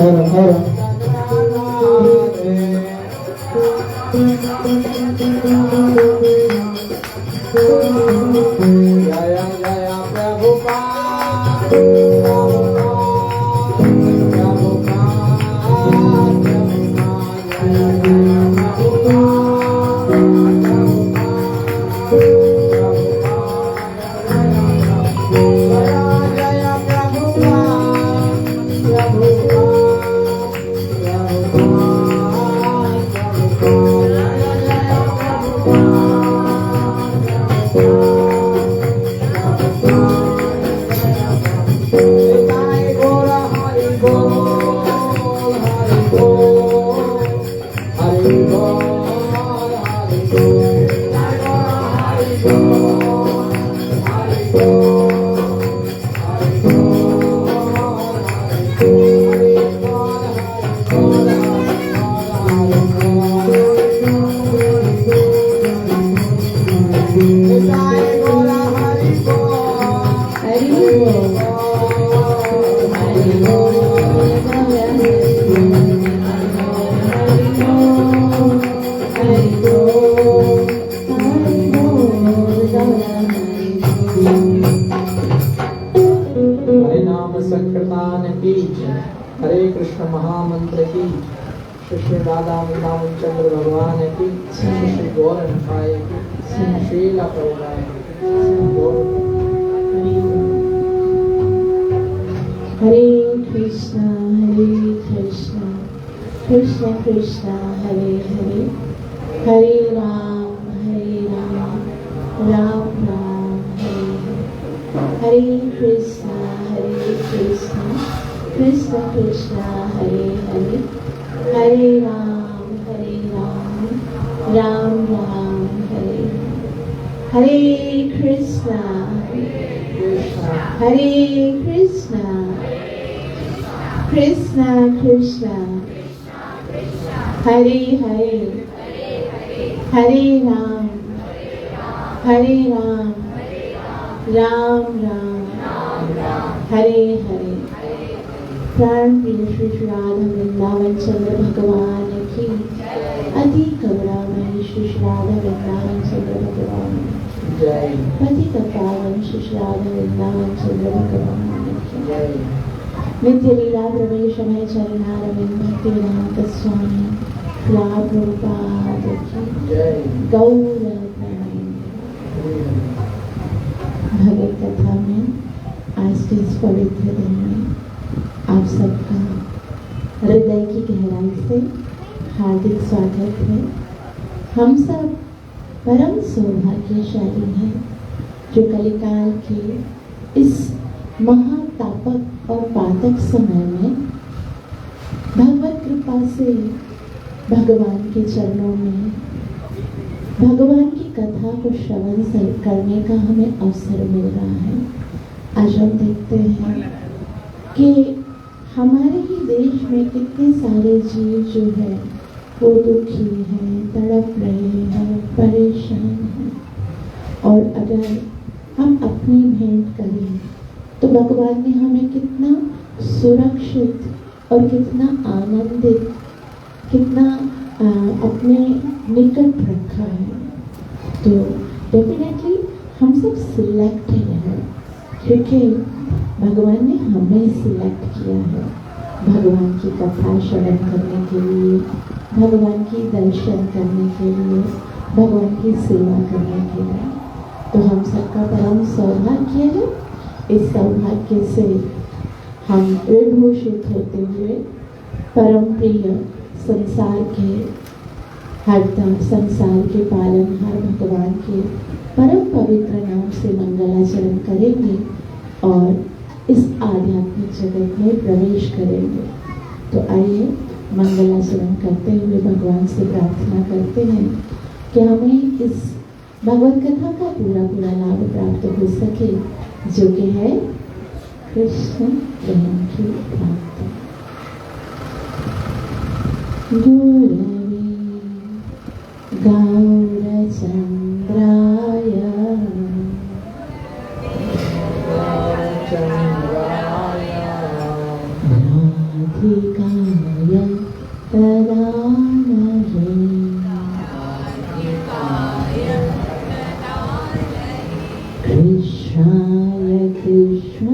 हर हर जय जय हरे कृष्ण महामंत्र की श्री राधा वृंदावन चंद्र भगवान की श्री गौरंगाय की श्रीला प्रभुपाद हरे कृष्णा कृष्ण कृष्ण हरे हरे हरे राम राम राम हरे हरे कृष्णा कृष्ण कृष्ण हरे हरे हरे राम राम राम हरे हरे कृष्णा कृष्ण कृष्ण हरे हरे हरे राम राम राम हरे हरे। प्राण प्रिय श्री राधा वृंदावन चंद्र भगवान की अति करुणामयी श्री राधा वृंदावन चंद्र भगवान जय पति का पावन श्री राधा वृंदावन चंद्र भगवान की नित्य लीला प्रवेश में चरणारविंद भक्तिवेदांत स्वामी प्रभुपाद की जय गौर भगवत कथा में आज के इस पवित्र दिन में आप सबका हृदय की गहराई से हार्दिक स्वागत है। हम सब परम सौभाग्यशाली हैं जो कलिकाल के इस महातापक और पातक समय में भगवत कृपा से भगवान के चरणों में भगवान की कथा को श्रवण करने का हमें अवसर मिल रहा है। आज हम देखते हैं कि हमारे ही देश में कितने सारे जीव जो है वो दुखी हैं, तड़प रहे हैं, परेशान हैं। और अगर हम अपनी भेंट करें तो भगवान ने हमें कितना सुरक्षित और कितना आनंदित, कितना अपने निकट रखा है। तो डेफिनेटली हम सब सिलेक्टेड हैं क्योंकि भगवान ने हमें सिलेक्ट किया है भगवान की कथा श्रवण करने के लिए, भगवान की दर्शन करने के लिए, भगवान की सेवा करने के लिए। तो हम सबका परम सौभाग्य है। इस सौभाग्य से हम विभूषित होते हुए परम प्रिय संसार के हरता, संसार के पालनहार भगवान के परम पवित्र नाम से मंगलाचरण करेंगे और इस आध्यात्मिक जगत में प्रवेश करेंगे। तो आइए मंगलाचरण करते हुए भगवान से प्रार्थना करते हैं कि हमें इस भगवत कथा का पूरा लाभ प्राप्त हो सके जो कि है कृष्ण प्रेम की प्राप्ति। गुरवे गौरचंद्राय राधे राधिकाय तदालये कृष्णाय कृष्णभक्ताय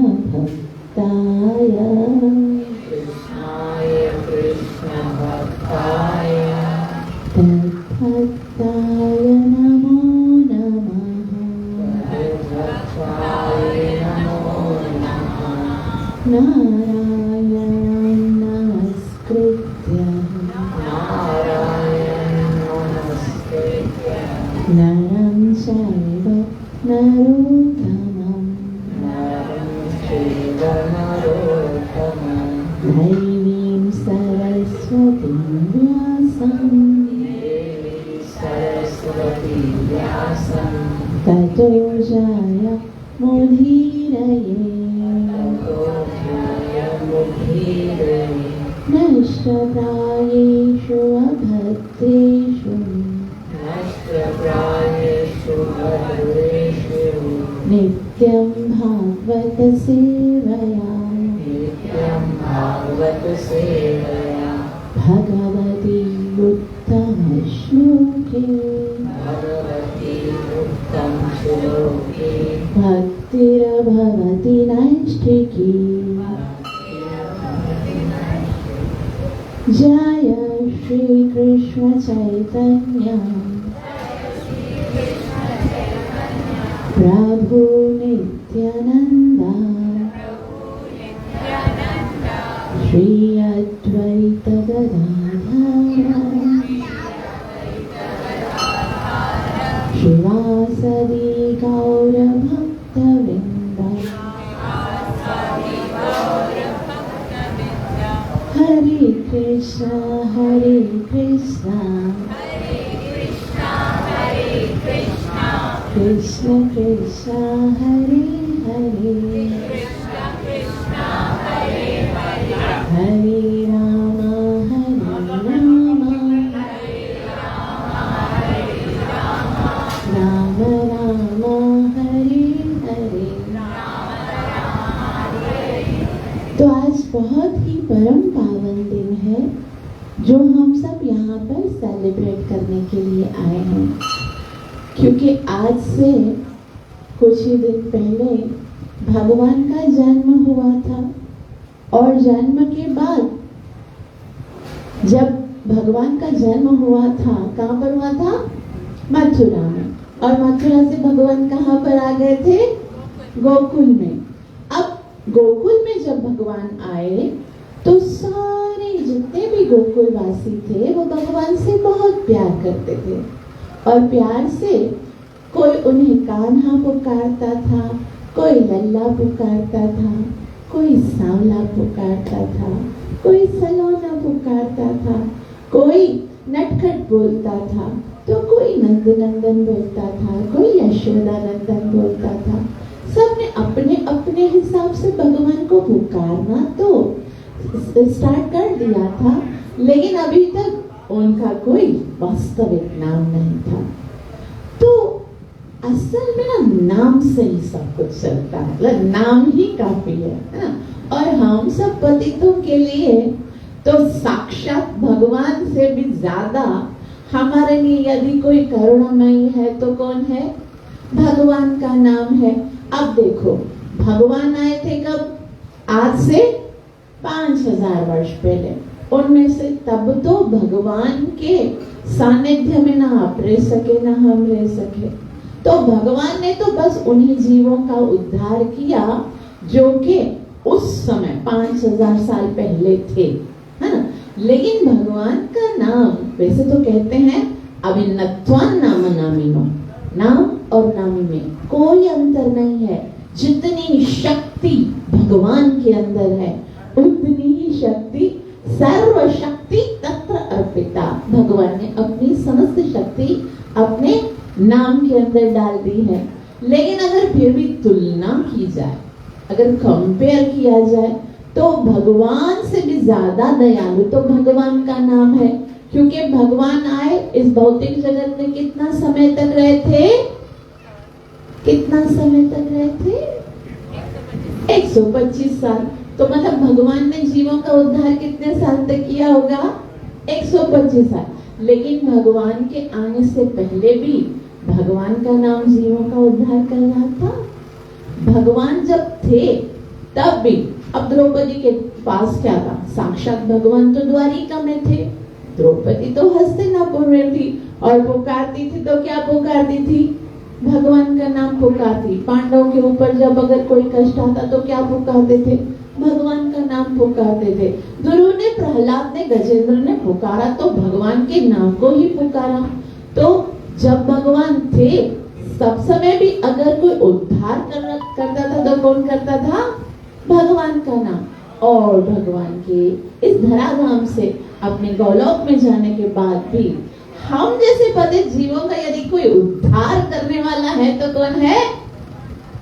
तद्भक्ताय नमो नमः नारायणं नमस्कृत्य नरं चैव नरोत्तमं देवीं सरस्वतीं व्यासं ततो जय मुदीरये नष्टप्रायेषु अभद्रेषु नित्यं भागवत सेवया भगवती उत्तमश्लोके भक्तिर्भवति नैष्ठिकी जय श्री कृष्ण चैतन्य प्रभु नित्यानंदा श्री अद्वैत गदाधर शिवासदि गौर भक्तवृंद हरे कृष्ण कृष्ण कृष्ण हरे हरे हरे राम राम राम हरे हरे। तो आज बहुत ही परम पावन दिन है जो हम सब यहाँ पर सेलिब्रेट करने के लिए आए हैं, क्योंकि आज से कुछ ही दिन पहले भगवान का जन्म हुआ था और जन्म के बाद जब भगवान का जन्म हुआ था, कहाँ पर हुआ था? मथुरा में। और मथुरा से भगवान कहाँ पर आ गए थे? गोकुल में। अब गोकुल में जब भगवान आए तो सारे जितने भी गोकुलवासी थे वो भगवान से बहुत प्यार करते थे और प्यार से कोई उन्हें कान्हा पुकारता था, कोई लल्ला पुकारता था, कोई सांवला पुकारता था, कोई सलोना पुकारता था, कोई नटखट बोलता था, तो कोई नंद नंदन बोलता था, कोई यशोदा नंदन बोलता था। सबने अपने अपने हिसाब से भगवान को पुकारना तो स्टार्ट कर दिया था, लेकिन अभी तक उनका कोई वास्तविक नाम नहीं था। तो असल में ना नाम से ही सब कुछ चलता है, मतलब नाम ही काफी है ना। और हम सब पतितों के लिए तो साक्षात भगवान से भी ज्यादा हमारे लिए यदि कोई करुणामयी है तो कौन है? भगवान का नाम है। अब देखो भगवान आए थे कब? आज से 5000 वर्ष पहले। उनमें से तब तो भगवान के सानिध्य में ना आप रह सके ना हम रह सके, तो भगवान ने तो बस उन्हीं जीवों का उद्धार किया जो कि उस समय 5000 साल पहले थे, है ना। लेकिन भगवान का नाम वैसे तो कहते हैं अभिन्नत्वान नाम नामिनो, नाम और नामी में कोई अंतर नहीं है। जितनी शक्ति भगवान के अंदर है उतनी ही शक्ति सर्व शक्ति तत्र अर्पिता। भगवान ने अपनी समस्त शक्ति अपने नाम के अंदर डाल दी है। लेकिन अगर फिर भी तुलना की जाए, अगर कंपेयर किया जाए तो भगवान से भी ज्यादा दयालु तो भगवान का नाम है, क्योंकि भगवान आए इस भौतिक जगत में कितना समय तक रहे थे? कितना समय तक रहे थे? 125 साल। तो मतलब भगवान ने जीवों का उद्धार कितने साल तक किया होगा? 125 साल। लेकिन भगवान के आने से पहले भी भगवान का नाम जीवों का उद्धार कर रहा था। भगवान जब थे तब भी, अब द्रौपदी के पास क्या था? साक्षात भगवान तो द्वारिका में थे। द्रौपदी तो हस्तिनापुर में थी और पुकारती थी तो क्या पुकारती थी? भगवान का नाम पुकारती। पांडवों के ऊपर जब अगर कोई कष्ट आता तो क्या पुकारते थे? भगवान का नाम पुकारते थे। गुरु ने, प्रहलाद ने, गजेंद्र ने पुकारा तो भगवान के नाम को ही पुकारा। तो जब भगवान थे सब समय भी अगर कोई उद्धार करता था तो कौन करता था? भगवान का नाम। और भगवान के इस धराधाम से अपने गौलोक में जाने के बाद भी हम जैसे पतित जीवों का यदि कोई उद्धार करने वाला है तो कौन है?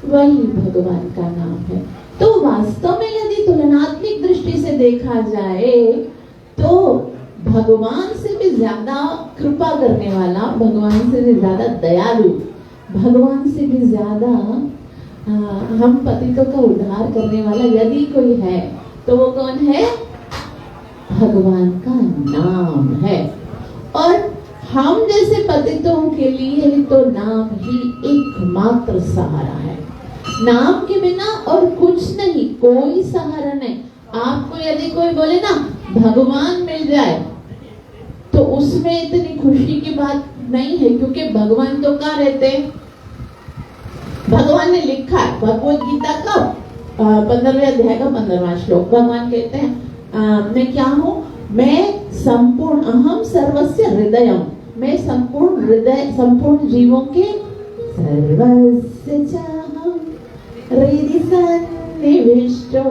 वही भगवान का नाम है। तो वास्तव में यदि तुलनात्मक दृष्टि से देखा जाए तो भगवान से भी ज्यादा कृपा करने वाला, भगवान से भी ज्यादा दयालु, भगवान से भी ज्यादा हम पतितों का उद्धार करने वाला यदि कोई है तो वो कौन है? भगवान का नाम है। और हम जैसे पतितों के लिए तो नाम ही एकमात्र सहारा है। नाम के बिना और कुछ नहीं, कोई सहारा नहीं। आपको यदि कोई बोले ना भगवान मिल जाए तो उसमें इतनी खुशी की बात नहीं है, क्योंकि भगवान तो कहाँ रहते हैं? भगवान ने लिखा है भगवत गीता का 15वें अध्याय का 15वां श्लोक। भगवान कहते हैं मैं क्या हूँ? मैं संपूर्ण, अहम सर्वस्य हृदयम, मैं संपूर्ण हृदय, संपूर्ण जीवों के सर्वस्य चाहम हृदि सन्निविष्टो,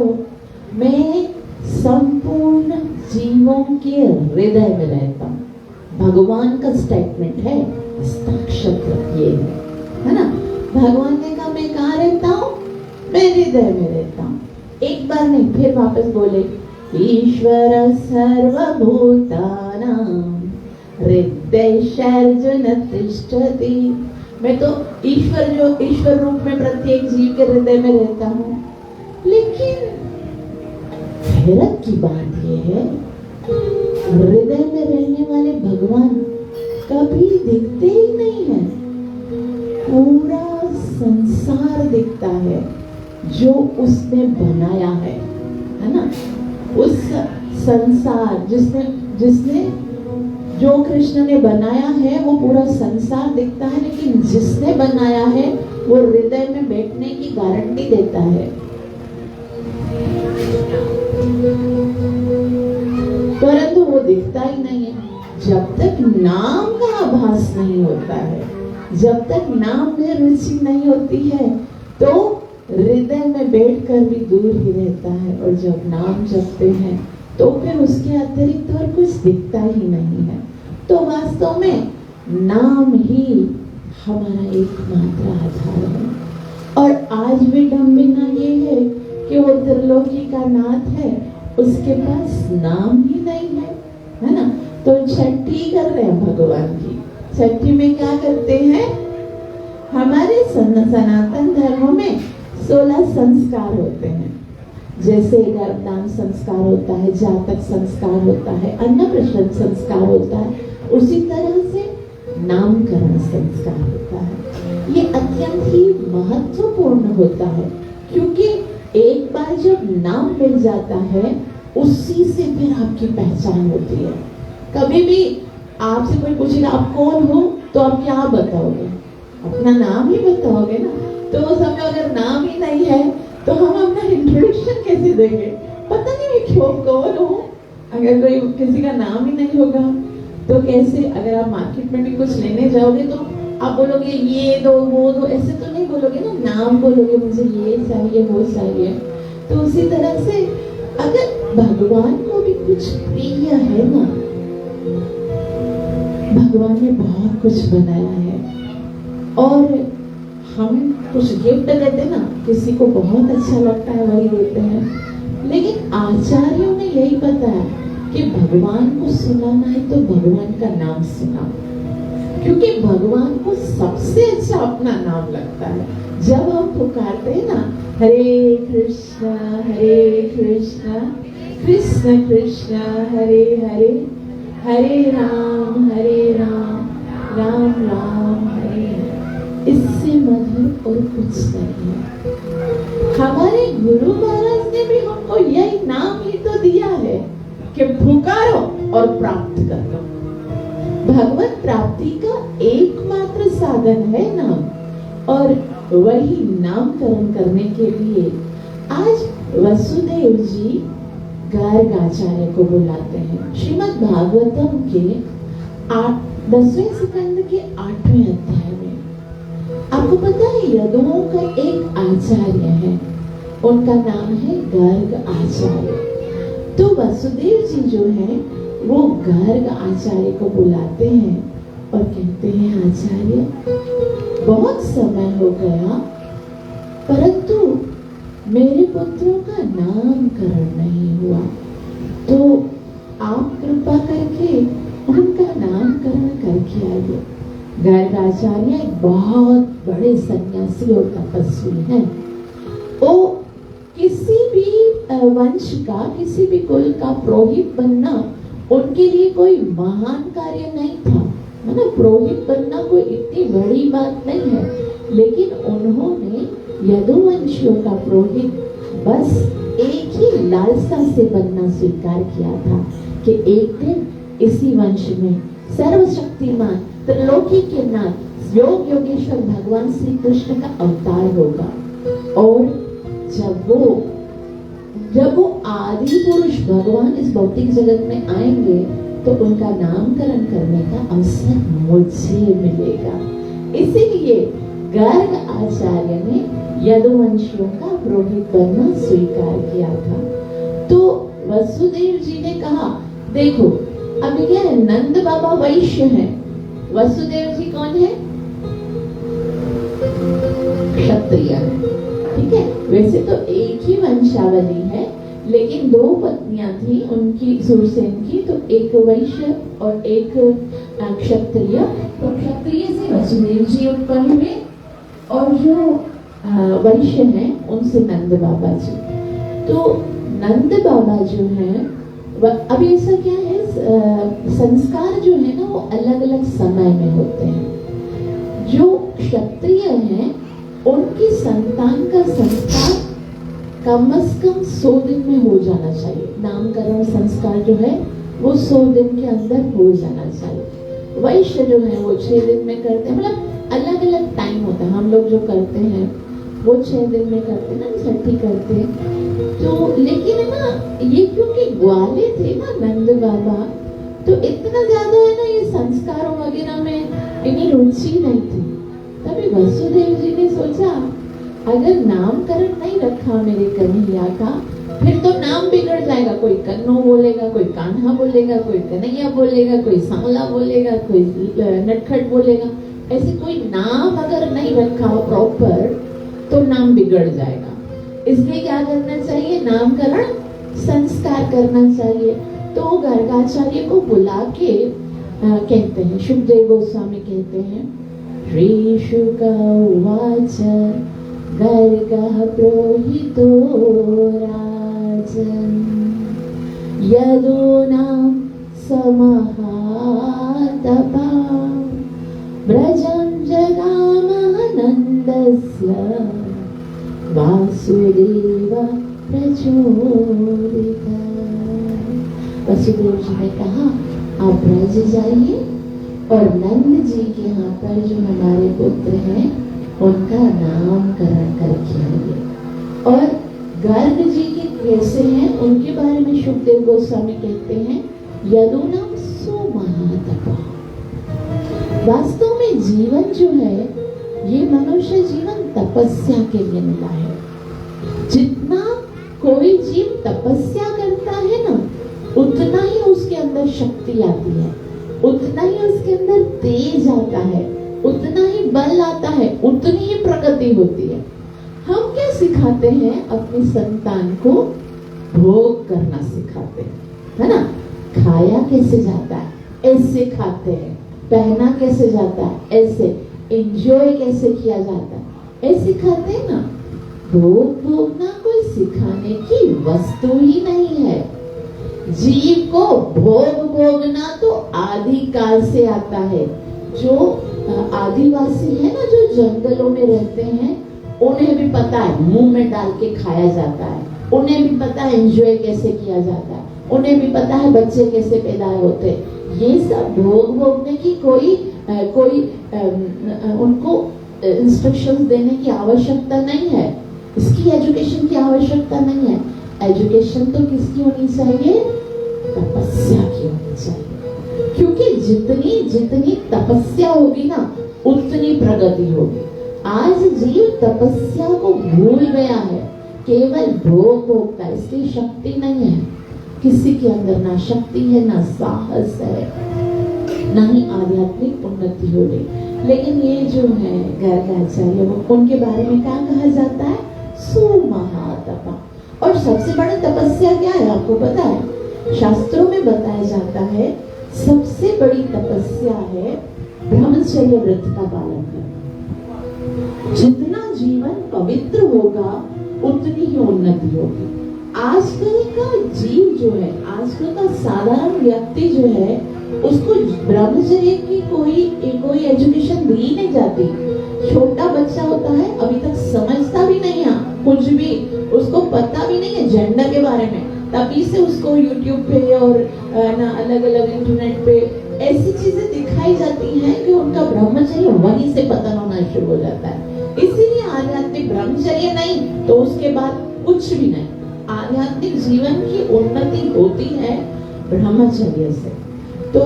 मैं संपूर्ण जीवों के हृदय में रहता हूँ। भगवान का स्टेटमेंट है, हस्ताक्षर ये है ना। भगवान ने कहा मैं कहाँ रहता हूँ? मैं हृदय में रहता हूँ। एक बार नहीं, फिर वापस बोले ईश्वर सर्वभूतानां हृदयेषर्जुन तिष्ठति, मैं तो ईश्वर, जो ईश्वर रूप में प्रत्येक जीव के हृदय में रहता हूँ। लेकिन हैरत की बात यह है हृदय में रहने वाले भगवान कभी दिखते ही नहीं है। पूरा संसार दिखता है जो उसने बनाया है ना। उस संसार जिसने जो कृष्ण ने बनाया है वो पूरा संसार दिखता है, लेकिन जिसने बनाया है वो हृदय में बैठने की गारंटी देता है। परंतु वो दिखता ही नहीं है। जब तक नाम का आभास नहीं होता है, जब तक नाम में रुचि नहीं होती है तो हृदय में बैठकर भी दूर ही रहता है। और जब नाम जपते हैं तो फिर उसके अतिरिक्त और कुछ दिखता ही नहीं है। तो वास्तव में नाम ही हमारा एकमात्र आधार है। और आज भी विडंबना ये है कि वो त्रिलोकी का नाथ है, उसके पास नाम ही नहीं है ना। तो छठी कर रहे हैं भगवान की। छठी में क्या करते हैं? हमारे सनातन धर्म में 16 संस्कार होते हैं। जैसे गर्भदान संस्कार होता है, जातक संस्कार होता है, अन्नप्राशन संस्कार होता है, उसी तरह से नामकरण संस्कार होता है। ये अत्यंत ही महत्वपूर्ण होता है, क्योंकि एक बार जब नाम मिल जाता है उसी से फिर आपकी पहचान होती है। कभी भी आपसे कोई पूछेगा आप कौन हो, तो आप क्या बताओगे? अपना नाम ही बताओगे ना। तो उस समय अगर नाम ही नहीं है तो हम अपना इंट्रोडक्शन कैसे देंगे? पता नहीं मैं क्यों कौन हूँ। अगर कोई किसी का नाम ही नहीं होगा तो कैसे? अगर आप मार्केट में भी कुछ लेने जाओगे तो आप बोलोगे ये दो वो दो, ऐसे तो नहीं बोलोगे ना, नाम बोलोगे मुझे ये चाहिए वो चाहिए। तो उसी तरह से अगर भगवान को भी कुछ प्रिय है ना, भगवान ने बहुत कुछ बनाया है और हम कुछ गिफ्ट देते ना, किसी को बहुत अच्छा लगता है वही देते हैं। लेकिन आचार्यों ने यही बताया कि भगवान को सुनाना है तो भगवान का नाम सुनाओ, क्योंकि भगवान को सबसे अच्छा अपना नाम लगता है। जब हम पुकारते हैं ना हरे कृष्णा कृष्ण कृष्ण हरे हरे, हरे राम राम राम हरे हरे। इससे मधुर और कुछ नहीं है। हमारे गुरु महाराज ने भी हमको यही नाम ही तो दिया है कि पुकारो और प्राप्त करो। भगवत प्राप्ति का एकमात्र साधन है नाम, और वही नामकरण करने के लिए आज वसुदेव जी गार्ग आचार्य को बुलाते हैं। श्रीमद् भागवतम के 10वें स्कंद के 8वें अध्याय में आपको पता है यदुओं का एक आचार्य है, उनका नाम है गार्ग आचार्य। तो वसुदेव जी जो है वो गार्ग आचार्य को बुलाते हैं और कहते हैं आचार्य, बहुत समय हो गया परंतु मेरे पुत्रों का नामकरण नहीं हुआ, तो आप कृपा करके उनका नामकरण करके आइए। गार्ग आचार्य एक बहुत बड़े सन्यासी और तपस्वी हैं। वो किसी भी वंश का, किसी भी कुल का पुरोहित बनना उनके लिए कोई महान कार्य नहीं था, है ना। पुरोहित बनना कोई इतनी बड़ी बात नहीं है, लेकिन उन्होंने यदुवंशियों का पुरोहित बस एक ही लालसा से बनना स्वीकार किया था कि एक दिन इसी वंश में सर्वशक्तिमान त्रिलोकी के नाथ योग योगेश्वर भगवान श्री कृष्ण का अवतार होगा, और जब वो आदि पुरुष भगवान इस भौतिक जगत में आएंगे तो उनका नामकरण करने का अवसर मुझे मिलेगा। इसीलिए गार्ग आचार्य ने यदुवंशियों का पुरोहित बनना स्वीकार किया था। तो वसुदेव जी ने कहा, देखो अभी क्या है, नंद बाबा वैश्य हैं, वसुदेव जी कौन है? क्षत्रिय है, ठीक है। वैसे तो एक ही वंशावली है, लेकिन दो पत्नियां थी उनकी, सुरसेन की, तो एक वैश्य और एक क्षत्रिय। तो क्षत्रिय से वसुदेव जी उत्पन्न हुए, और जो वैश्य हैं उनसे नंद बाबा जी। तो नंद बाबा जो है, अभी ऐसा क्या है, संस्कार जो है ना वो अलग अलग समय में होते हैं। जो क्षत्रिय हैं उनकी संतान का संस्कार कम से कम 100 दिन में हो जाना चाहिए। नामकरण संस्कार जो है वो 100 दिन के अंदर हो जाना चाहिए। वैश्य जो है वो 6 दिन में करते हैं, मतलब अलग अलग टाइम होता है। हम लोग जो करते हैं वो 6 दिन में करते हैं ना, छठी करते हैं। तो लेकिन है ना, ये क्योंकि ग्वाले थे ना नंद बाबा, तो इतना ज्यादा है ना ये संस्कारों वगैरह में इन्हीं रुचि नहीं थी। तभी वसुदेव जी ने सोचा, अगर नामकरण नहीं रखा मेरे कन्हैया का, फिर तो नाम बिगड़ जाएगा। कोई कन्नो बोलेगा, कोई कान्हा बोलेगा, कोई कन्हैया बोलेगा, कोई सांवला बोलेगा, कोई नटखट बोलेगा। ऐसे कोई नाम अगर नहीं रखा प्रॉपर तो नाम बिगड़ जाएगा। इसलिए क्या करना चाहिए, नामकरण संस्कार करना चाहिए। तो गर्गाचार्य को बुला के कहते हैं, शुकदेव गोस्वामी कहते हैं, श्री शुक उवाच गर्गः प्रोहितो राजन् यदूनां समहातपा व्रजं जगामः नन्दस्य वासुदेव प्रचोदितः। वसुदेव जी ने कहा, आप ब्रज जाइए और नंद जी के यहाँ पर जो हमारे पुत्र हैं उनका नामकरण करके आइए। और गर्ग जी के कैसे हैं उनके बारे में शुकदेव गोस्वामी कहते हैं, यदूनाम सुमहातपा। वास्तव में जीवन जो है ये मनुष्य जीवन तपस्या के लिए मिला है। जितना कोई जीव तपस्या करता है ना, उतना ही उसके अंदर शक्ति आती है, उतना ही उसके अंदर तेज आता है, उतना ही बल आता है, उतनी ही प्रगति होती है। हम क्या सिखाते हैं अपनी संतान को? भोग करना सिखाते हैं, है ना। खाया कैसे जाता है, ऐसे खाते हैं। पहना कैसे जाता है, ऐसे। एंजॉय कैसे किया जाता है, ऐसे खाते हैं ना। भोग भोगना कोई सिखाने की वस्तु ही नहीं है। जीव को भोग भोगना तो आदि काल से आता है। जो आदिवासी है ना, जो जंगलों में रहते हैं, उन्हें भी पता है मुंह में डाल के खाया जाता है, उन्हें भी पता है एंजॉय कैसे किया जाता है, उन्हें भी पता है बच्चे कैसे पैदा होते। ये सब भोग भोगने की कोई उनको इंस्ट्रक्शंस देने की आवश्यकता नहीं है। इसकी एजुकेशन की आवश्यकता नहीं है। एजुकेशन तो किसकी होनी चाहिए? तपस्या की होनी चाहिए। क्योंकि जितनी तपस्या होगी ना, उतनी प्रगति होगी। आज जीव तपस्या को भूल गया है, केवल भोग भोगता है। इसकी शक्ति नहीं है किसी के अंदर, ना शक्ति है, ना साहस है, ना ही आध्यात्मिक उन्नति हो रही। लेकिन ये जो है गर्गाचार्य, वो उनके बारे में क्या कहा जाता है? सुमहातपा। और सबसे बड़ी तपस्या क्या है आपको पता है? शास्त्रों में बताया जाता है सबसे बड़ी तपस्या है ब्रह्मचर्य व्रत का पालन करना। जितना जीवन पवित्र होगा उतनी ही उन्नति होगी। आजकल का जीव जो है, आजकल का साधारण व्यक्ति जो है, उसको ब्रह्मचर्य की कोई एजुकेशन दी नहीं जाती। छोटा बच्चा होता है, अभी तक समझता भी नहीं है कुछ भी, उसको पता भी नहीं है जेंडर के बारे में। तभी से उसको यूट्यूब पे और ना अलग अलग इंटरनेट पे ऐसी चीजें दिखाई जाती हैं कि उनका ब्रह्मचर्य वहीं से पतन होना शुरू हो जाता है। इसीलिए आध्यात्मिक ब्रह्मचर्य नहीं तो उसके बाद कुछ भी नहीं। आध्यात्मिक जीवन की उन्नति होती है ब्रह्मचर्य से। तो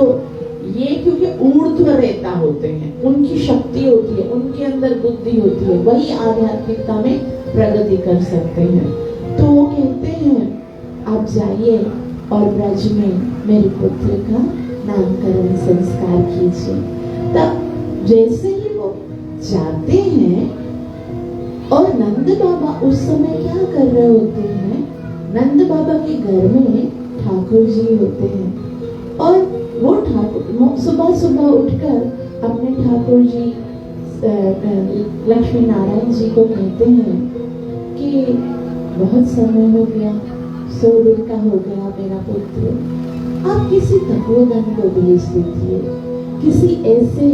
ये क्योंकि ऊर्ध्वरेता होते हैं, उनकी शक्ति होती है, उनके अंदर बुद्धि होती है, वही आध्यात्मिकता में प्रगति कर सकते हैं। तो वो कहते हैं आप जाइए और ब्रज में मेरे पुत्र का नामकरण संस्कार कीजिए। तब जैसे ही वो जाते हैं, और नंद बाबा उस समय क्या कर रहे होते हैं? नंद बाबा के घर में ठाकुर जी होते हैं, और वो ठाकुर सुबह सुबह उठकर अपने ठाकुर जी लक्ष्मी नारायण जी को कहते हैं कि बहुत समय हो गया, 100 दिन का हो गया मेरा पुत्र, आप किसी तपोवन को भेज दीजिए, किसी ऐसे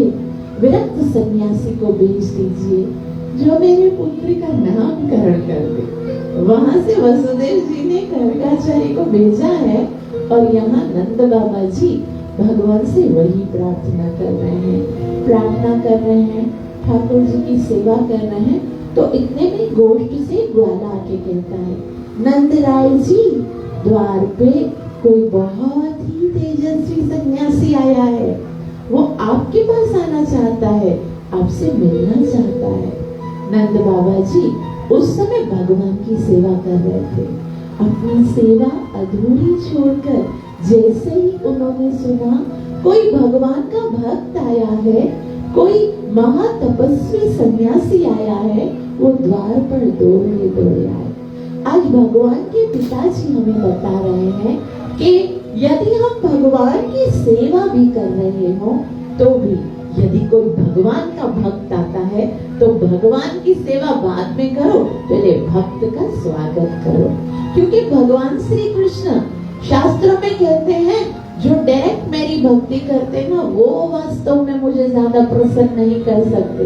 विरक्त सन्यासी को भेज दीजिए जो मेरे पुत्र का नामकरण कर दे। वहां से वसुदेव जी ने गर्गाचार्य को भेजा है, और यहाँ नंद बाबा जी भगवान से वही प्रार्थना कर रहे हैं, ठाकुर जी की सेवा कर रहे हैं। तो इतने में गोष्ठ से ग्वाला आके कहता है, नंदराय जी द्वार पे कोई बहुत ही तेजस्वी सन्यासी आया है, वो आपके पास आना चाहता है, आपसे मिलना चाहता है। नंद बाबा जी उस समय भगवान की सेवा कर रहे थे। अपनी सेवा अधूरी छोड़कर जैसे ही उन्होंने सुना कोई भगवान का भक्त आया है, कोई महातपस्वी सन्यासी आया है, वो द्वार पर दौड़े आए। आज भगवान के पिताजी हमें बता रहे हैं कि यदि हम भगवान की सेवा भी कर रहे हो, तो भी यदि कोई भगवान का भक्त आता है तो भगवान की सेवा बाद में करो, पहले भक्त का स्वागत करो। क्योंकि भगवान श्री कृष्ण शास्त्रों में कहते हैं जो डायरेक्ट मेरी भक्ति करते हैं ना, वो वास्तव में मुझे ज्यादा प्रसन्न नहीं कर सकते,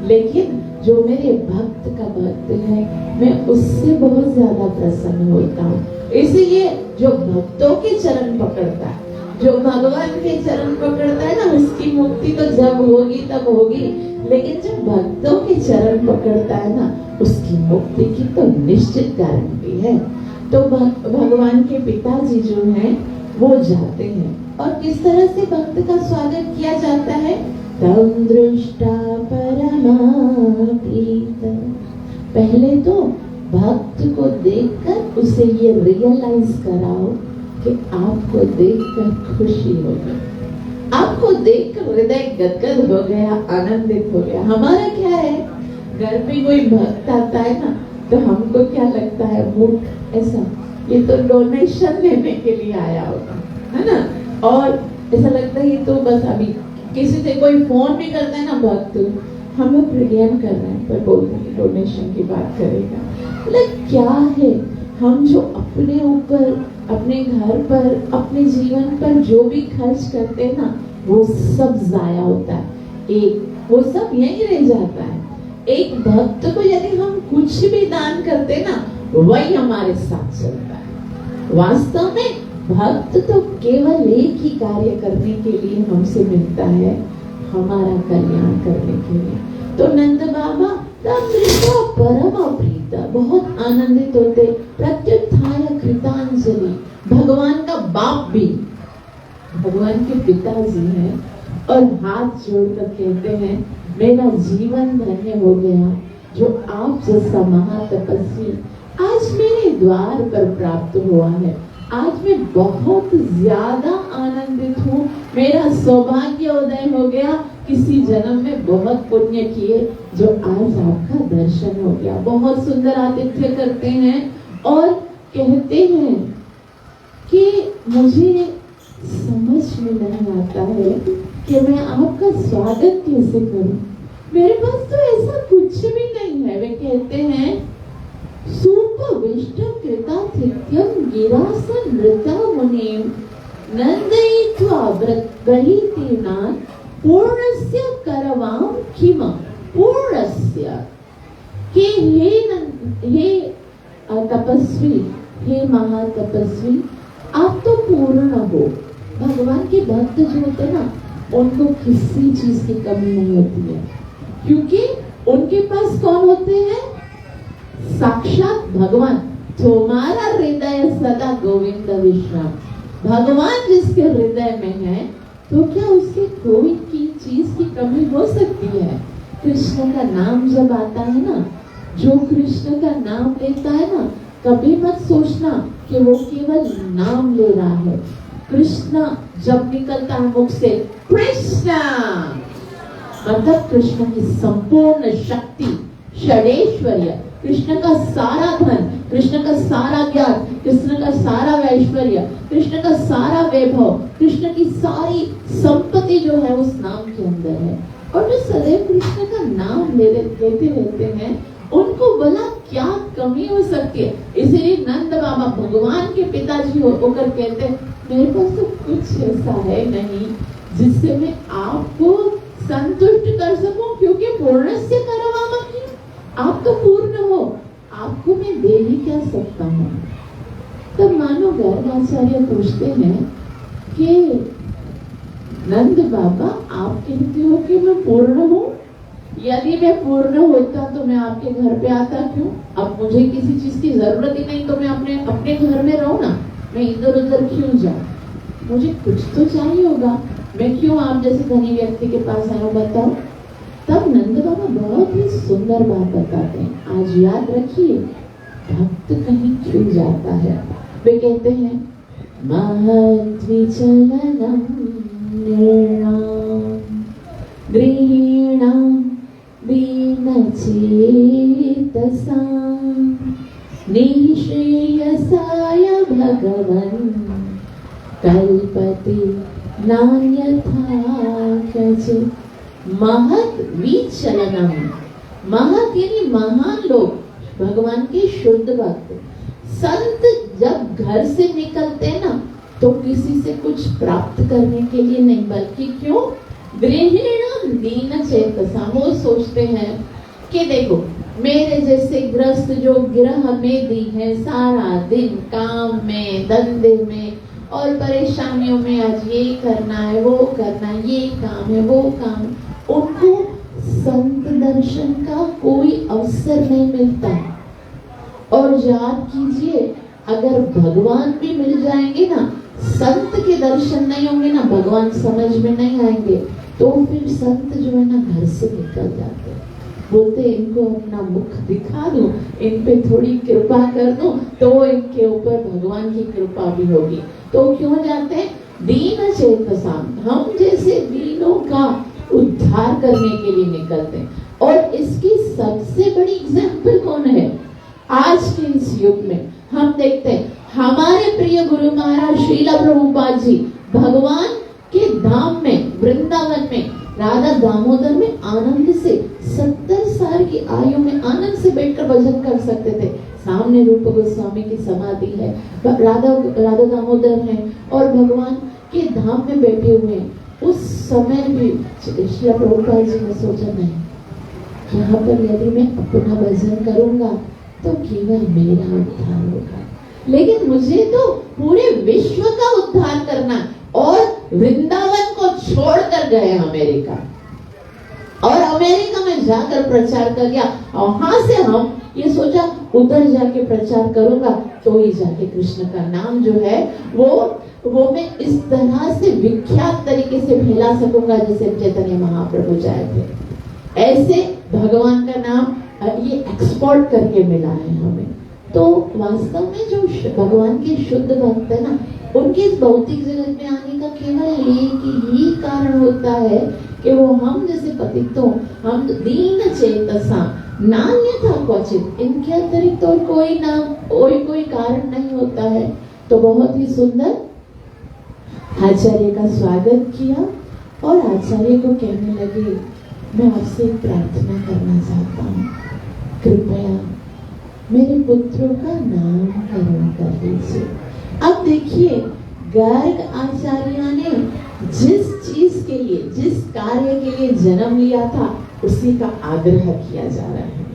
लेकिन जो मेरे भक्त का भक्त है, मैं उससे बहुत ज्यादा प्रसन्न होता हूँ। इसलिए जो भक्तों के चरण पकड़ता है, जो भगवान के चरण पकड़ता है ना, उसकी मुक्ति तो जब होगी तब होगी, लेकिन जो भक्तों के चरण पकड़ता है ना, उसकी मुक्ति की तो निश्चित गारंटी है। तो भगवान के पिताजी जो हैं वो जाते हैं, और किस तरह से भक्त का स्वागत किया जाता है? तम दृष्टा परमाप्रीत। पहले तो भक्त को देखकर उसे ये रियलाइज कराओ कि आपको देखकर खुशी हो गई, आपको देखकर हृदय गदगद हो गया, आनंदित हो गया। हमारा क्या है, घर पे कोई भक्त आता है ना, तो हमको क्या लगता है, मूर्ख ऐसा, ये तो डोनेशन लेने के लिए आया होगा, है ना। और ऐसा लगता है ये तो बस अभी किसी से कोई फोन भी करता है ना भक्त, हम लोग प्रेडियम कर रहे हैं पर बोलते हैं डोनेशन की बात करेगा। मतलब क्या है, हम जो अपने ऊपर, अपने घर पर, अपने जीवन पर जो भी खर्च करते हैं ना, वो सब जाया होता है, वो सब यहीं रह जाता है। एक भक्त को यदि हम कुछ भी दान करते ना, वही हमारे साथ चलता है। वास्तव में भक्त तो केवल एक ही कार्य करने के लिए हमसे मिलता है, हमारा कल्याण करने के लिए। तो नंद बाबा परम प्रीत, बहुत आनंदित होते। प्रत्युत्थाय कृतांजलि, भगवान का बाप भी भगवान के पिताजी हैं, और हाथ जोड़कर कहते हैं मेरा जीवन धन्य हो गया जो आप जैसा महातपस्वी आज मेरे द्वार पर प्राप्त हुआ है। आज मैं बहुत ज्यादा आनंदित हूँ, मेरा सौभाग्य उदय हो गया, किसी जन्म में बहुत पुण्य किए जो आज आपका दर्शन हो गया। बहुत सुंदर आतिथ्य करते हैं और कहते हैं कि मुझे समझ में नहीं आता है कि मैं आपका स्वागत कैसे करूं, मेरे पास तो ऐसा कुछ भी नहीं है। वे कहते हैं सुपविष्टं कृतातिथ्यं गिरासन नृता मुनिं नंदयित्वा ब्रहीतीनां पूर्णस्य करवां किम पूर्णस्य, कि हे तपस्वी, हे महातपस्वी, आप तो पूर्ण हो। भगवान के भक्त जो होते ना, उनको किसी चीज की कमी नहीं होती है, क्योंकि उनके पास कौन होते हैं? साक्षात भगवान। तुम्हारा हृदय सदा गोविंद विश्राम, भगवान जिसके हृदय में है, तो क्या उससे कोई की चीज की कमी हो सकती है? कृष्ण का नाम जब आता है ना, जो कृष्ण का नाम लेता है ना, कभी मत सोचना कि वो केवल नाम ले रहा है। कृष्ण जब निकलता है मुख से, कृष्ण मतलब कृष्ण की संपूर्ण शक्ति, षडेश्वर्य, कृष्ण का सारा धन, कृष्ण का सारा ज्ञान, कृष्ण का सारा ऐश्वर्य, कृष्ण का सारा वैभव, कृष्ण की सारी संपत्ति जो है उस नाम के अंदर है। और जो सदैव कृष्ण का नाम लेते रहते हैं, उनको भला क्या कमी हो सकती है? इसलिए नंद बाबा भगवान के पिताजी होकर कहते हैं मेरे पास तो कुछ ऐसा है नहीं जिससे मैं आपको संतुष्ट कर सकूं, क्योंकि पूर्णस्य करवामि, आप तो पूर्ण हो, आपको मैं दे ही क्या सकता हूँ। तब मानो गर्गाचार्य पूछते हैं कि नंद बाबा आप कहते हो कि मैं पूर्ण हूँ, यदि मैं पूर्ण होता तो मैं आपके घर पे आता क्यों? अब मुझे किसी चीज की जरूरत ही नहीं, तो मैं अपने घर में रहूं ना, मैं इधर उधर क्यों जाऊं? मुझे कुछ तो चाहिए होगा, मैं क्यों आप जैसे धनी व्यक्ति के पास आया हूं, बताओ। तब नंद बाबा बहुत ही सुंदर बात बताते हैं, आज याद रखिए, भक्त कहीं छूट जाता है। वे कहते हैं महद्विचलनं निर्णाम गृहीणाम दीनचेतसां निःश्रेयसाय भगवन् कल्पते नान्यथा क्वचित्। महत् विचलनम, महत् यानी महान लोग, भगवान के शुद्ध भक्त संत जब घर से निकलते हैं ना, तो किसी से कुछ प्राप्त करने के लिए नहीं, बल्कि क्यों? गृहीणाम दीनचेतसा, वो सोचते हैं कि देखो मेरे जैसे ग्रस्त जो गृह में दी है, सारा दिन काम में, धंधे में और परेशानियों में, आज ये करना है, वो करना है, ये काम है, वो काम, उनको संत दर्शन का कोई अवसर नहीं मिलता। और याद कीजिए, अगर भगवान भी मिल जाएंगे ना, संत के दर्शन नहीं होंगे ना, भगवान समझ में नहीं आएंगे, तो फिर संत जो है ना घर से निकल जाते हैं, बोलते इनको अपना मुख दिखा दूं, इन पे थोड़ी कृपा कर दूं, तो इनके ऊपर भगवान की कृपा भी होगी। तो क्यों जाते हैं? दीन चेतसा, हम जैसे दीनों का उद्धार करने के लिए निकलते हैं। और इसकी सबसे बड़ी एग्जाम्पल कौन है? आज के इस युग में हम देखते हैं हमारे प्रिय गुरु महाराज श्रील प्रभुपाद जी भगवान के धाम में, वृंदावन में राधा दामोदर में आनंद से 70 साल की आयु में आनंद से बैठकर भजन कर सकते थे। सामने रूप गोस्वामी की समाधि है, राधा दामोदर है और भगवान के धाम में बैठे हुए हैं। उस समय भी श्री प्रभुपाद जी ने सोचा नहीं, यहाँ पर यदि मैं अपना भजन करूंगा तो केवल मेरा उद्धार होगा, लेकिन मुझे तो पूरे विश्व का उद्धार करना। और वृंदावन को छोड़कर गए अमेरिका, और अमेरिका में जाकर प्रचार कर दिया। वहां से हम ये सोचा उधर जाके प्रचार करूंगा तो ही जाके कृष्ण का नाम जो है वो मैं इस तरह से विख्यात तरीके से फैला सकूंगा जैसे चैतन्य महाप्रभु जाए थे। ऐसे भगवान का नाम ये एक्सपोर्ट करके मिला है हमें। तो वास्तव में जो भगवान के शुद्ध भक्त है ना, उनके इस भौतिक जगत में आने का केवल एक ही कारण होता है कि वो हम जैसे पतितों, हम दीन चेतसा नान्यथा क्वचित, इनके अतिरिक्त और कोई नाम कोई कारण नहीं होता है। तो बहुत ही सुंदर आचार्य का स्वागत किया और आचार्य को कहने लगे, मैं आपसे प्रार्थना करना चाहता हूँ, कृपया मेरे पुत्रों का नामकरण कर दीजिए। अब देखिए, गर्ग आचार्य ने जिस चीज के लिए, जिस कार्य के लिए जन्म लिया था, उसी का आग्रह किया जा रहा है,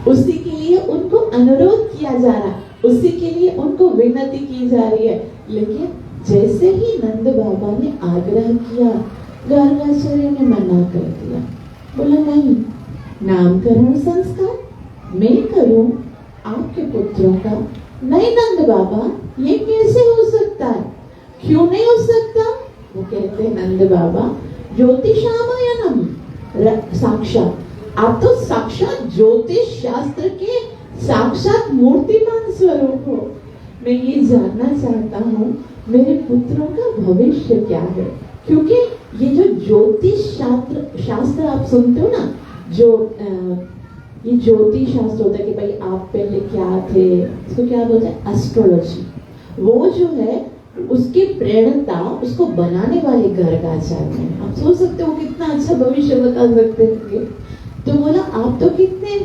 उसी के लिए उनको अनुरोध किया जा रहा है, उसी के लिए उनको विनती की जा रही है। लेकिन जैसे ही नंद बाबा ने आग्रह किया, गर्ग आचार्य ने मना कर दिया, बोला नहीं, नामकरण संस्कार मैं करूं आपके पुत्रों का? नहीं नंद बाबा, ये कैसे हो सकता है? क्यों नहीं हो सकता? वो कहते नंद बाबा, ज्योतिषामयनम साक्षात, आप तो साक्षात ज्योतिष शास्त्र के साक्षात मूर्तिमान स्वरूप हो। मैं ये जानना चाहता हूँ मेरे पुत्रों का भविष्य क्या है, क्योंकि ये जो ज्योतिष शास्त्र आप सुनते हो ना, जो ये ज्योतिष शास्त्र होता है कि भाई आप पहले क्या थे, इसको क्या बोलते हैं, एस्ट्रोलॉजी। वो जो है उसकी प्रेरणा उसको बनाने वाले गर्ग आचार्य हैं। आप सोच सकते हो कितना अच्छा भविष्य बता सकते हैं। तो बोला आप तो कितने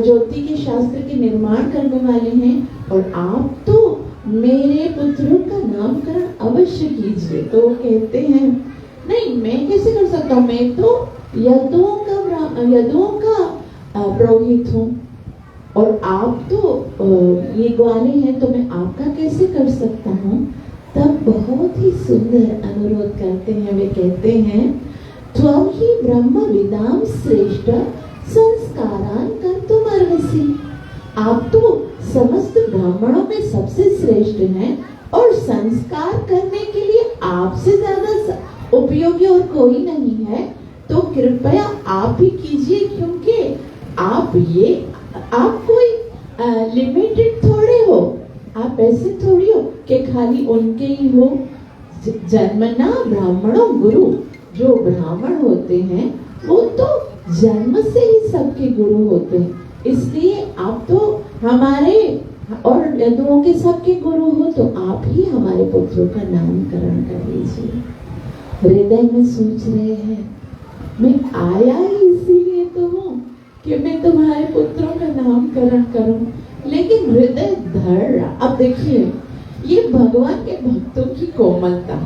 ज्योति के शास्त्र के निर्माण करने वाले हैं, और आप तो मेरे पुत्रों का नामकरण अवश्य कीजिए। तो वो कहते हैं नहीं, मैं कैसे कर सकता हूँ, मैं तो यदुओं का पुरोहित हूँ, और आप तो ये ग्वाले हैं, तो मैं आपका कैसे कर सकता हूँ। तब बहुत ही सुंदर अनुरोध करते हैं, वे कहते हैं त्वं ही ब्रह्म विदाम श्रेष्ठ संस्कारान कर्तुम अर्हसि, आप तो समस्त ब्राह्मणों में सबसे श्रेष्ठ हैं, और संस्कार करने के लिए आपसे ज्यादा उपयोगी और कोई नहीं है। तो कृपया आप ही कीजिए, क्योंकि आप कोई लिमिटेड थोड़े हो, आप ऐसे थोड़ी हो कि खाली उनके ही हो। जन्मना ब्राह्मणों गुरु, जो ब्राह्मण होते हैं वो तो जन्म से ही सबके गुरु होते हैं, इसलिए आप तो हमारे और यदुओं के सबके गुरु हो, तो आप ही हमारे पुत्रों का नामकरण कर लीजिए। हृदय में सोच रहे हैं, मैं आया ही इसीलिए तो हूँ कि मैं तुम्हारे पुत्रों का नामकरण करूं, लेकिन हृदय धड़ रहा। अब देखिए, ये भगवान के भक्तों की कोमलता,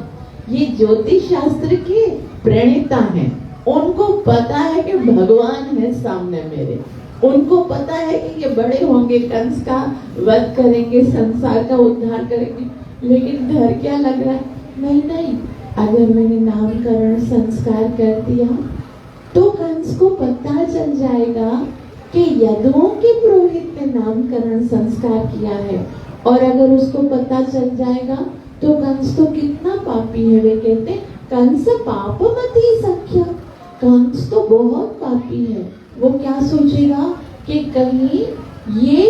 ये ज्योतिष शास्त्र के प्रणेता हैं, उनको पता है कि भगवान है सामने मेरे, उनको पता है कि ये बड़े होंगे, कंस का वध करेंगे, संसार का उद्धार करेंगे, लेकिन डर क्या लग रहा है, नहीं, अगर मैंने नामकरण संस्कार कर दिया तो कंस को पता चल जाएगा कि यदुओं के पुरोहित ने नामकरण संस्कार किया है, और अगर उसको पता चल जाएगा तो कंस तो कितना पापी है। वे कहते कंस पापमति सख्या, कंस तो बहुत पापी है। वो क्या सोचेगा कि कहीं ये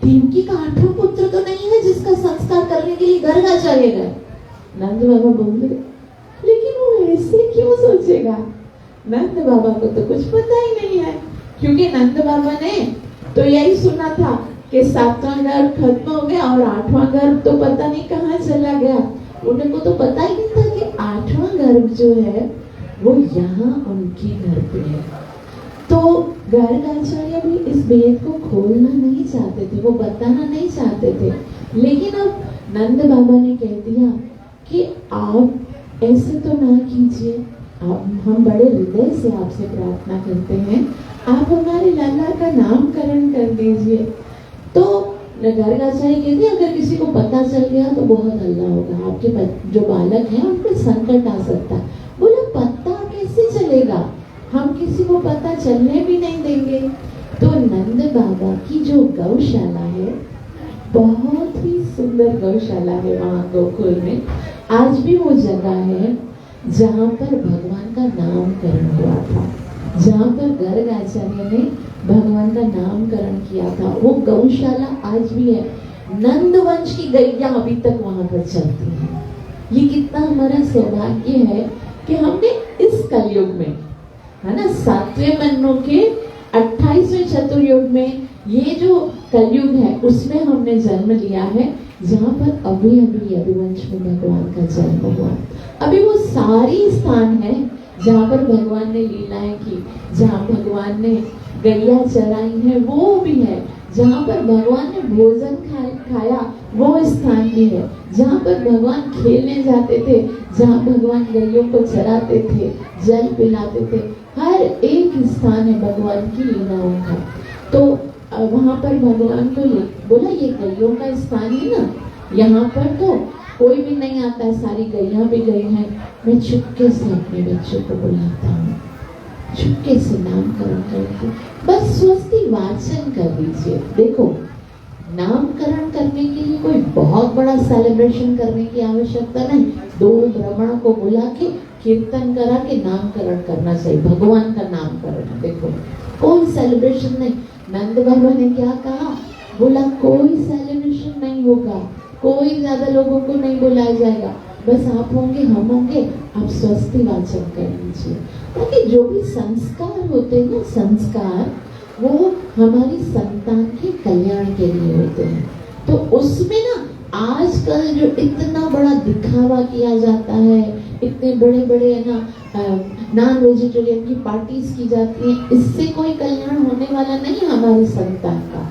देवकी का 8वां पुत्र तो नहीं है जिसका संस्कार करने के लिए गर्ग आचार्य गए। नंद बाबा बोले, लेकिन वो ऐसे क्यों सोचेगा? नंद बाबा को तो कुछ पता ही नहीं है, क्योंकि नंद बाबा ने तो यही सुना था कि 7वां गर्भ खत्म हो गया और 8वां गर्भ तो पता नहीं कहाँ चला गया। उनको तो पता ही नहीं था कि 8वां गर्भ जो है वो यहाँ उनके घर पे है। तो गर्गाचार्य भी इस भेद को खोलना नहीं चाहते थे, वो बताना नहीं चाहते थे, लेकिन अब नंद बाबा ने कह दिया कि आप ऐसे तो ना कीजिए, हम बड़े हृदय से आपसे प्रार्थना करते हैं, आप हमारे लाला का नामकरण कर दीजिए। तो गर्गाचार्य कहते अगर किसी को पता चल गया तो बहुत हल्ला होगा, आपके जो बालक हैं उन पर संकट आ सकता है। बोले पता कैसे चलेगा, हम किसी को पता चलने भी नहीं देंगे। तो नंद बाबा की जो गौशाला है, बहुत ही सुंदर गौशाला है वहाँ गोकुल में, आज भी वो जगह है जहाँ पर भगवान का नामकरण हुआ था, जहाँ पर गर्गाचार्य ने भगवान का नामकरण किया था। वो गौशाला आज भी है, नंद वंश की गैया अभी तक वहाँ पर चलती है। ये कितना हमारा सौभाग्य है कि हमने इस कलयुग में, है ना, 7वें मन्नों के 28वें चतुर्युग में, ये जो कलयुग है उसमें हमने जन्म लिया है, जहाँ पर अभी अभी यदुवंश में भगवान का जन्म हुआ। अभी वो सारी स्थान है जहाँ पर भगवान ने लीलाएं की, जहाँ भगवान ने गैया चराई है, वो भी है। जहाँ पर भगवान ने भोजन खाया वो स्थान भी है। जहाँ पर भगवान खेलने जाते थे, जहाँ भगवान गैयों को चराते थे, जल पिलाते थे, हर एक स्थान है भगवान की लीलाओं का। तो वहाँ पर भगवान को बोला ये गैयों का स्थान है ना, यहाँ पर तो कोई भी नहीं आता है, सारी गैया भी गई हैं। मैं चुपके से अपने बच्चों को बुलाता हूँ, चुपके से नामकरण करके बस स्वस्ति वाचन कर दीजिए। देखो, नामकरण करने के लिए कोई बहुत बड़ा सेलिब्रेशन करने की आवश्यकता नहीं। 2 ब्राह्मणों को बुला के कीर्तन करा के नामकरण करना चाहिए, भगवान का नामकरण। देखो, कोई सेलिब्रेशन नहीं। नंद बाबा ने क्या कहा, बोला कोई सेलिब्रेशन नहीं होगा, कोई ज्यादा लोगों को नहीं बुलाया जाएगा, बस आप होंगे, हम होंगे, आप स्वस्ति वाचन कर लीजिए। ताकि जो भी संस्कार होते हैं ना, संस्कार वो हमारी संतान के कल्याण के लिए होते हैं। तो उसमें ना आजकल जो इतना बड़ा दिखावा किया जाता है, इतने बड़े बड़े है ना नॉन वेजिटेरियन की पार्टीज की जाती हैं, इससे कोई कल्याण होने वाला नहीं हमारी संतान का।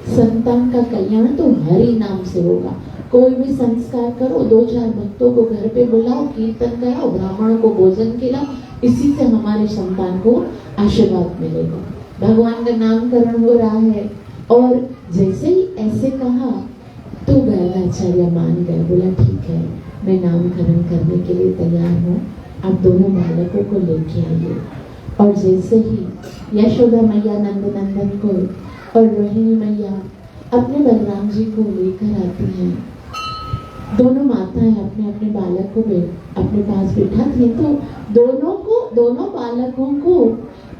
संतान का कल्याण तो हरि नाम से होगा। कोई भी संस्कार करो, 2-4 भक्तों को घर पे बुलाओ, कीर्तन कराओ, ब्राह्मणों को भोजन खिलाओ, इसी से हमारे संतान को आशीर्वाद मिलेगा। भगवान का नामकरण हो रहा है। और जैसे ही ऐसे कहा तो गर्गाचार्य मान गए, बोला ठीक है, मैं नामकरण करने के लिए तैयार हूँ, आप दोनों बालकों को लेके आइए। और जैसे ही यशोदा मैया नंद नंदन को और रोहिणी मैया अपने बलराम जी को लेकर आती हैं, दोनों माताएं अपने अपने बालक को अपने पास बिठाती हैं। तो दोनों बालकों को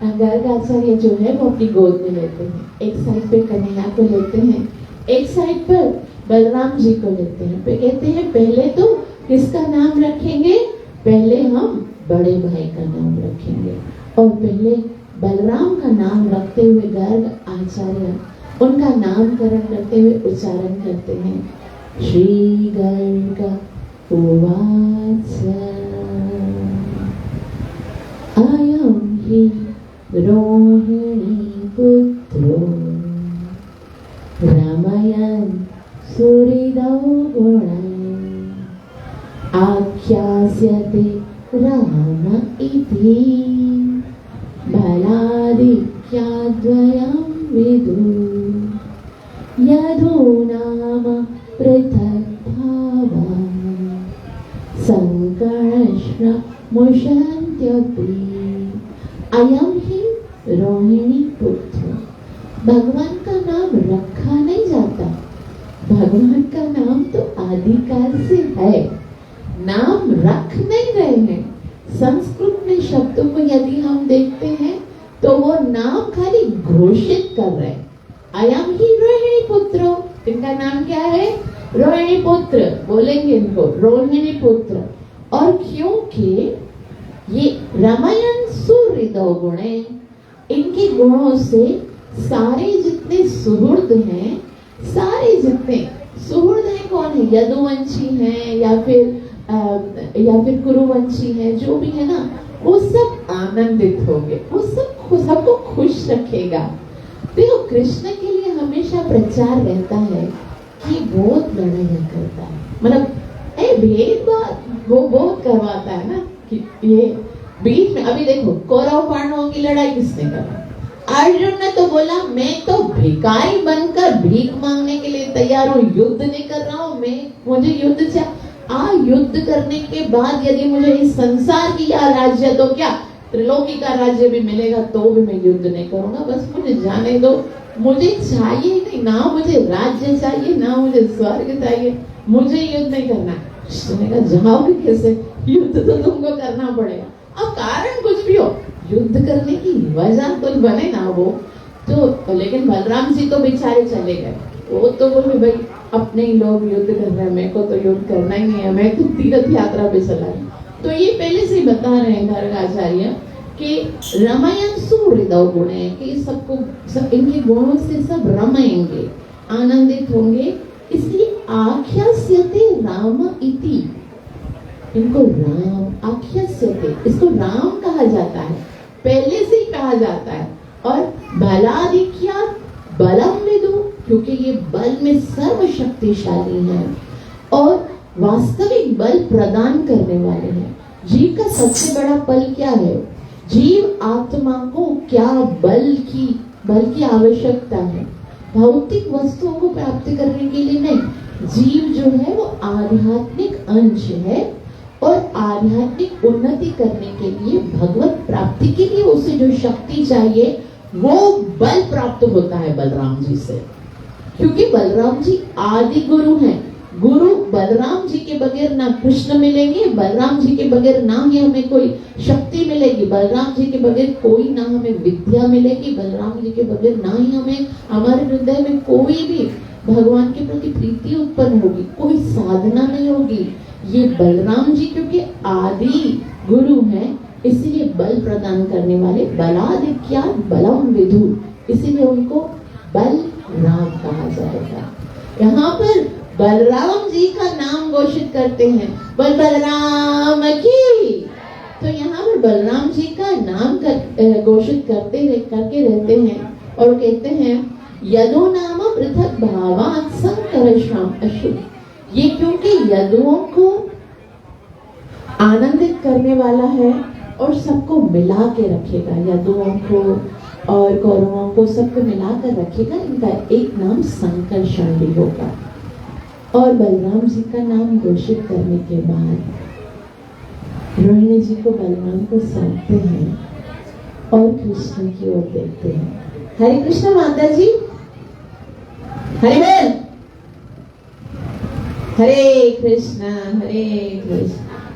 गर्गाचार्य जो है वो अपनी गोद में लेते हैं। एक साइड पे कन्हैया को लेते हैं, एक साइड पर बलराम जी को लेते हैं। कहते हैं पहले तो किसका नाम रखेंगे, पहले हम बड़े भाई का नाम रखेंगे। और पहले बलराम का नाम रखते हुए गर्ग आचार्य उनका नामकरण करते हुए उच्चारण करते हैं, श्री गर्ग उवाच अयं हि रोहिणी पुत्रो रमयन् सुहृदौ गुणैः आख्यास्यते राम इति बलादिक्याद्वयं विदुः यदूनाम पृथक् भावा संकर्षण मुषन्त्यपि अयं हि रोहिणी पुत्र। भगवान का नाम रखा नहीं जाता, भगवान का नाम तो आदिकाल से है, नाम रख नहीं रहे हैं। संस्कृत में शब्दों को यदि हम देखते हैं तो वो नाम खाली घोषित कर रहे हैं, अयम ही रोहिणी पुत्र। इनका नाम क्या है, रोहिणी पुत्र बोलेंगे इनको, रोहिणी पुत्र। और क्योंकि ये रामायण सुहृदौ गुणे, इनके गुणों से सारे जितने सुहृद हैं, सारे जितने सुहृद हैं कौन है, यदुवंशी हैं या फिर कुरुवंशी हैं, जो भी है ना, वो सब आनंदित होंगे, वो सबको खुश रखेगा। देखो कृष्ण के लिए हमेशा प्रचार रहता है कि बहुत लड़ाइयाँ करता है, मतलब भेदभाव वो बहुत करवाता है ना, कि ये बीच में अभी देखो कौरव पांडवों की लड़ाई किसने करा? अर्जुन ने तो बोला मैं तो भिखारी बनकर भीख मांगने के लिए तैयार हूँ, युद्ध नहीं कर रहा हूँ मैं, मुझे युद्ध से युद्ध करने के बाद यदि मुझे इस संसार की या राज्य तो क्या त्रिलोकी का राज्य भी मिलेगा तो भी मैं युद्ध नहीं करूंगा, बस मुझे जाने दो, मुझे चाहिए नहीं, ना मुझे राज्य चाहिए ना मुझे स्वर्ग चाहिए, मुझे युद्ध नहीं करना। कृष्ण ने कहा जाओगे कैसे, युद्ध तो तुमको करना पड़ेगा, अब कारण कुछ भी हो युद्ध करने की वजह तो बने ना वो तो। लेकिन बलराम जी तो बेचारे चले गए, वो तो बोले भाई अपने ही लोग युद्ध कर रहे हैं, मेरे को तो युद्ध करना ही नहीं है, मैं तो तीर्थ यात्रा पे चला गया। तो ये पहले से बता रहे हैं गर्ग आचार्य कि रमयन सुहृदौ गुण है, कि सब इनके गुणों से सब रमेंगे, आनंदित होंगे, इसलिए आख्यास्यते राम इति, इनको राम आख्यास्यते, इसको राम कहा जाता है, पहले से ही कहा जाता है। और बलाधिक्या बलम विदु, क्योंकि ये बल में सर्वशक्तिशाली है और वास्तविक बल प्रदान करने वाले हैं। जीव का सबसे बड़ा बल क्या है? जीव आत्मा को क्या बल की आवश्यकता है? भौतिक वस्तुओं को प्राप्त करने के लिए नहीं, जीव जो है वो आध्यात्मिक अंश है और आध्यात्मिक उन्नति करने के लिए, भगवत प्राप्ति के लिए उसे जो शक्ति चाहिए वो बल प्राप्त होता है बलराम जी से, क्योंकि बलराम जी आदि गुरु हैं। गुरु बलराम जी के बगैर ना कृष्ण मिलेंगे, बलराम जी के बगैर ना ही हमें कोई शक्ति मिलेगी, बलराम जी के बगैर कोई ना हमें विद्या मिलेगी, बलराम जी के बगैर ना ही हमें हमारे हृदय में कोई भी भगवान के प्रति प्रीति उत्पन्न होगी, कोई साधना नहीं होगी। ये बलराम जी क्योंकि आदि गुरु हैं, इसीलिए बल प्रदान करने वाले, बलाधिक्या बलम विदु, इसीलिए उनको बलराम कहा जाएगा। यहाँ पर बलराम जी का नाम घोषित करते हैं, बलराम की। तो यहाँ पर बलराम जी का नाम घोषित करके रहते हैं और कहते हैं यदो नाम पृथक भावात् संकर्षाम अशुभ, ये क्योंकि यदुओं को आनंदित करने वाला है और सबको मिला के रखेगा, यदुओं को और कौरवों को सबको मिलाकर रखेगा, इनका एक नाम संकर्षण भी होगा। और बलराम जी का नाम घोषित करने के बाद रोहिणी जी को बलराम को सौंपते हैं और कृष्ण की ओर देखते हैं। हरे कृष्ण माता जी, हरे बोल, हरे कृष्ण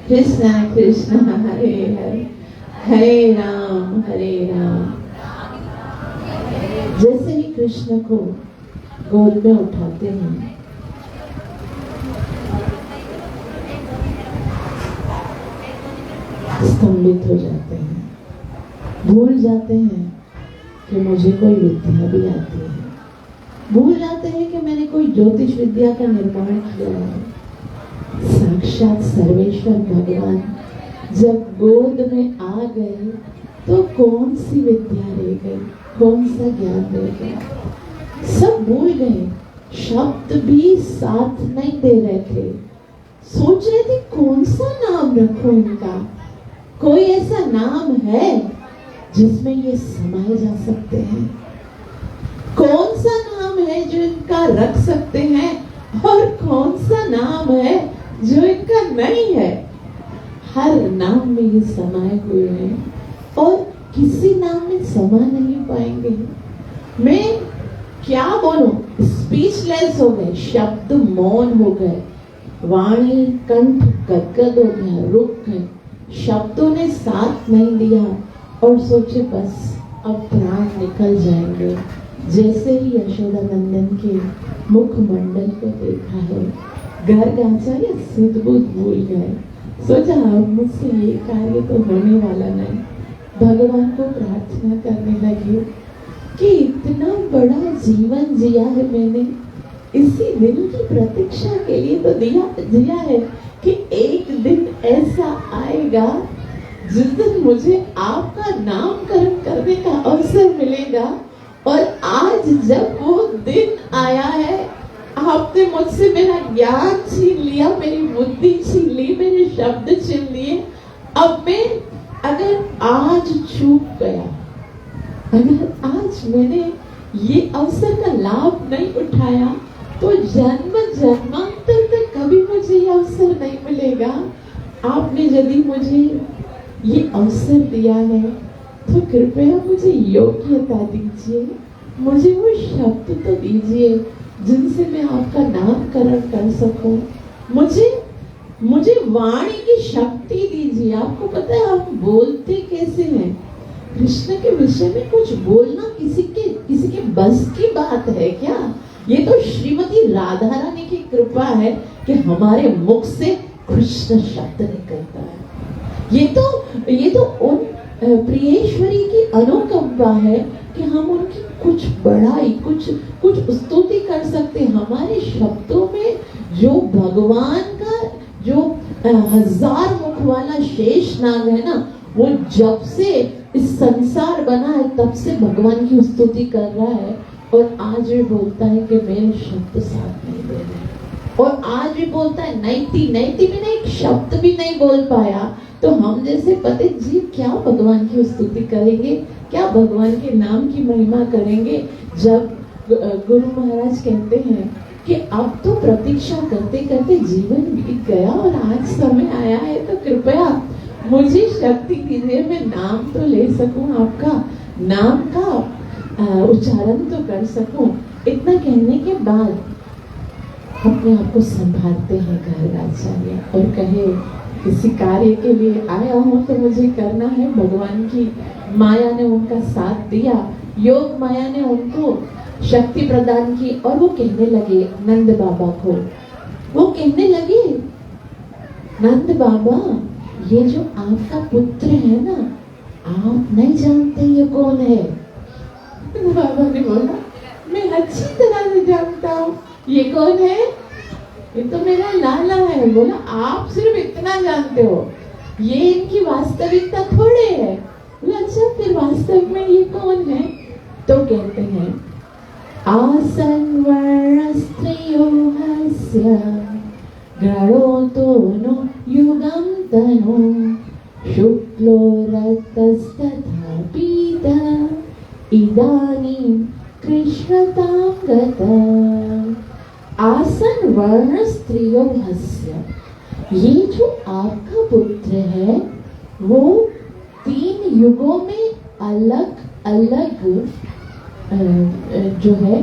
कृष्ण कृष्ण हरे हरे, हरे राम जैसे ही कृष्ण को गोद में उठाते हैं, स्तंभित हो जाते हैं, भूल जाते हैं कि मुझे कोई विद्या भी आती है, भूल जाते हैं कि मैंने कोई ज्योतिष विद्या का निर्माण किया है। साक्षात सर्वेश्वर भगवान जब गोद में आ गए तो कौन सी विद्या रह गई, कौन सा ज्ञान रह गया, सब भूल गए। शब्द भी साथ नहीं दे रहे थे, सोच रहे थे कौन सा नाम रखूं इनका, कोई ऐसा नाम है जिसमें ये समाये जा सकते हैं, कौन सा नाम है जो इनका रख सकते हैं और कौन सा नाम है जो इनका नहीं है। हर नाम में ये समाये हुए हैं और किसी नाम में समा नहीं पाएंगे। मैं क्या बोलूं, स्पीचलेस हो गए, शब्द मौन हो गए, वाणी कंठ गदगद हो गया, रुक गए, शब्दों ने साथ नहीं दिया और सोचे बस अब प्राण निकल जाएंगे। जैसे ही यशोदा नंदन के मुखमंडल को देखा है, गर्ग आचार्य सुध-बुध भूल गए, सोचा अब मुझसे ये कार्य तो होने वाला नहीं। भगवान को प्रार्थना करने लगे कि इतना बड़ा जीवन जिया है मैंने, इसी दिन की प्रतीक्षा के लिए तो जिया है कि एक दिन ऐसा आएगा जिस दिन मुझे आपका नामकरण करने का अवसर मिलेगा, और आज जब वो दिन आया है, आपने मुझसे मेरा ज्ञान छीन लिया, मेरी बुद्धि छीन ली, मेरे शब्द छीन लिए। अब मैं अगर आज चूक गया, अगर आज मैंने ये अवसर का लाभ नहीं उठाया, तो जन्म जन्मांतर तक कभी मुझे ये अवसर नहीं मिलेगा। आपने यदि मुझे ये अवसर दिया है, तो कृपया मुझे योग्यता दीजिए, मुझे वो शब्द तो दीजिए जिनसे मैं आपका नामकरण कर सकूं। मुझे वाणी की शक्ति दीजिए। आपको पता है हम बोलते कैसे हैं? कृष्ण के विषय में कुछ बोलना किसी के बस की बात है क्या? ये तो श्रीमती राधा रानी की कृपा है कि हमारे मुख से कृष्ण शब्द निकलता है। ये तो उन प्रियेश्वरी की अनुकंपा है कि हम उनकी कुछ बड़ाई, कुछ स्तुति कर सकते। हमारे शब्दों में जो भगवान का जो 1000 मुख वाला शेष नाग है ना, वो जब से इस संसार बना है तब से भगवान की स्तुति कर रहा है। और आज भी बोलता है कि मेरे शब्द साथ नहीं दे रहे, और आज भी बोलता है नैति मैंने एक शब्द भी नहीं बोल पाया। तो हम जैसे पतित जीव क्या भगवान की स्तुति करेंगे, क्या भगवान के नाम की महिमा करेंगे, जब गुरु महाराज कहते हैं कि अब तो प्रतीक्षा करते करते जीवन बीत गया और आज समय आया है, तो कृपया मुझे शक्ति दीजिए, मैं नाम तो ले सकूं, आपका नाम का उच्चारण तो कर सकूं। इतना कहने के बाद अपने आप को संभालते हैं घरराचार्य और कहे, किसी कार्य के लिए आया हूं तो मुझे करना है। भगवान की माया ने उनका साथ दिया, योग माया ने उनको शक्ति प्रदान की, और वो कहने लगे नंद बाबा को, वो कहने लगे, नंद बाबा, ये जो आपका पुत्र है ना, आप नहीं जानते ये कौन है? बाबा ने बोला, मैं अच्छी तरह से जानता हूँ, ये कौन है? ये तो मेरा लाला है। बोला, आप सिर्फ इतना जानते हो, ये इनकी वास्तविकता थोड़े है। बोला, अच्छा फिर वास्तव में ये कौन है? तो कहते हैं, आसन वर्णस्त्रियो हस्य गणोतोनो युगं तनु शुक्लो रक्तस्तथा पीतः इदानीं कृष्णतां गतः। आसन वर्ण स्त्रियो हस्य, ये जो आपका पुत्र है वो 3 युगों में अलग अलग जो है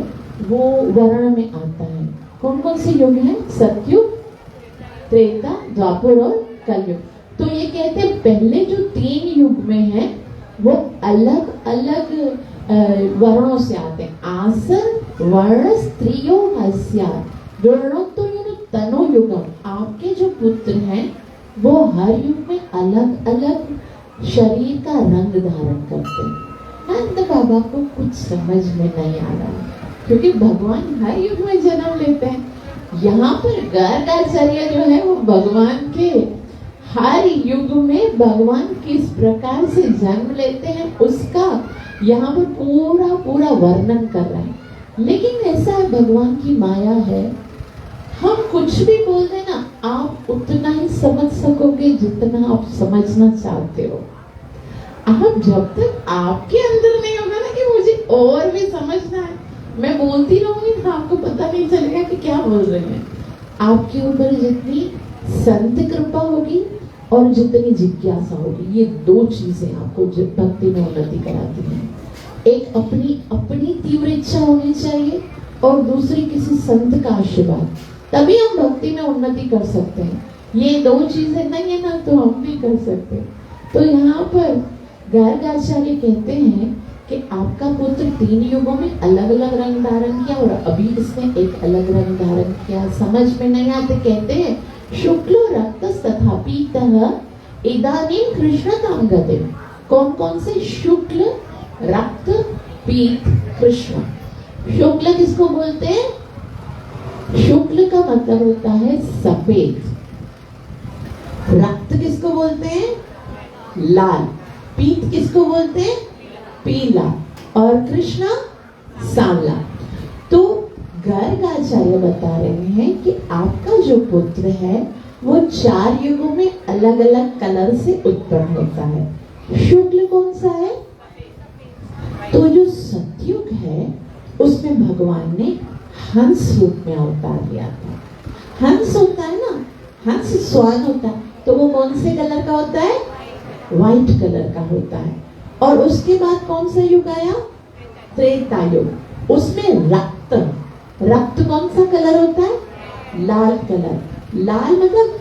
वो वर्ण में आता है। कौन कौन से युग हैं? सतयुग, त्रेता, द्वापर और कलयुग। तो ये कहते हैं पहले जो 3 युग में है वो अलग अलग वर्णों से आते हैं। आसन वर्ण स्त्रियो हस्या गणोत्तम तनो युगम। आपके जो पुत्र हैं वो हर युग में अलग अलग शरीर का रंग धारण करते हैं। नंद बाबा को कुछ समझ में नहीं आ रहा, क्योंकि भगवान हर युग में जन्म लेते हैं। यहाँ पर गर्गाचार्य जो है वो भगवान के हर युग में भगवान किस प्रकार से जन्म लेते हैं उसका यहाँ पर पूरा वर्णन कर रहे हैं। लेकिन ऐसा है, भगवान की माया है, हम कुछ भी बोल देना आप उतना ही समझ सकोगे जितना आप समझना चाहते हो। आप जब तक आपके अंदर नहीं होगा ना कि मुझे और भी समझना है, मैं बोलती रहूंगी तो आपको पता नहीं चलेगा कि क्या बोल रहे हैं। आपके ऊपर जितनी संत कृपा होगी और जितनी जिज्ञासा होगी, ये 2 चीजें आपको भक्ति में उन्नति कराती हैं। एक अपनी तीव्र इच्छा होनी चाहिए और दूसरी किसी संत का आशीर्वाद, तभी हम भक्ति में उन्नति कर सकते हैं। ये 2 चीजें नहीं है ना तो हम नहीं कर सकते। तो यहाँ पर गर्गाचार्य कहते हैं कि आपका पुत्र 3 युगों में अलग अलग रंग धारण किया और अभी इसने एक अलग रंग धारण किया। समझ में नहीं आते, कहते हैं शुक्लो रक्त तथा पीतः इदानीं कृष्णतां गतिम्। कौन कौन से? शुक्ल, रक्त, पीत, कृष्ण। शुक्ल किसको बोलते हैं? शुक्ल का मतलब होता है सफेद। रक्त किसको बोलते हैं? लाल। पीत किसको बोलते हैं? पीला। और कृष्ण सांवला। तो गर्ग आचार्य बता रहे हैं कि आपका जो पुत्र है वो 4 युगों में अलग अलग कलर से उत्पन्न होता है। शुक्ल कौन सा है? तो जो सतयुग है उसमें भगवान ने हंस रूप में अवतार लिया था। हंस होता है ना, हंस स्वान होता है, तो वो कौन से कलर का होता है? व्हाइट कलर का होता है। और उसके बाद कौन सा युग आया? त्रेता युग। उसमें रक्त, रक्त कौन सा कलर होता है? लाल कलर। लाल मतलब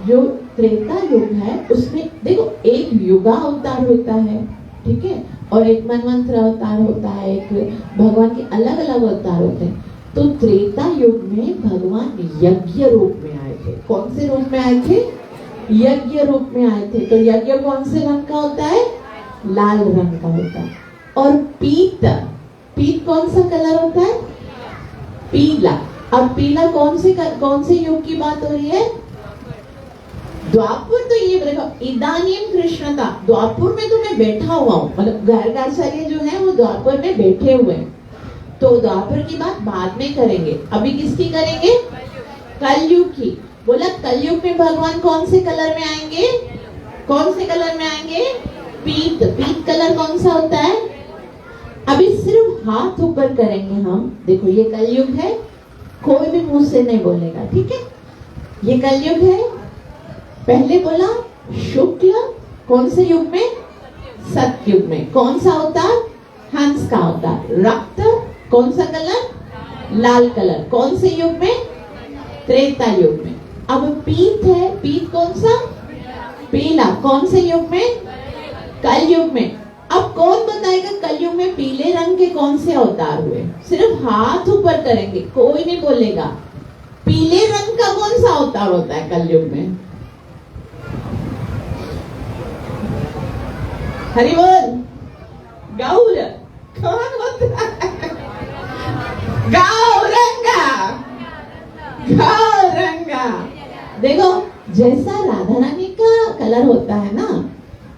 जो त्रेता युग है उसमें देखो एक युगा अवतार होता है, ठीक है, और एक मनवंतर अवतार होता है, एक भगवान के अलग अलग अवतार होते हैं। तो त्रेता युग में भगवान यज्ञ रूप में आए थे। कौन से रूप में आए थे? यज्ञ रूप में आए थे। तो यज्ञ कौन से रंग का होता है? लाल रंग का होता है। और पीत, पीत कौन सा कलर होता है? पीला। अब पीला कौन से युग की बात हो रही है? द्वापर। तो ये देखो, इदानीम कृष्णता, द्वापर में तो मैं बैठा हुआ हूँ, मतलब गर्ग आचार्य जो है वो द्वापर में बैठे हुए हैं। तो द्वापर की बात बाद में करेंगे, अभी किसकी करेंगे? कलयुग की। बोला कलयुग में भगवान कौन से कलर में आएंगे? कौन से कलर में आएंगे? पीत। पीत कलर कौन सा होता है? अभी सिर्फ हाथ ऊपर करेंगे हम। देखो ये कलयुग है, कोई भी मुंह से नहीं बोलेगा, ठीक है? ये कलयुग है। पहले बोला शुक्ल, कौन से युग में? सतयुग में। कौन सा अवतार? हंस का अवतार। रक्त कौन सा कलर? लाल कलर। कौन से युग में? त्रेता युग में। अब पीत है, पीत कौन सा? पीला। कौन से युग में? कलयुग में। अब कौन बताएगा कलयुग में पीले रंग के कौन से अवतार हुए? सिर्फ हाथ ऊपर करेंगे, कोई नहीं बोलेगा। पीले रंग का कौन सा अवतार होता है कलयुग में? हरि बोल। गौर कौन होता है? गौरंगा। गौरंगा। देखो जैसा राधा रानी का कलर होता है ना,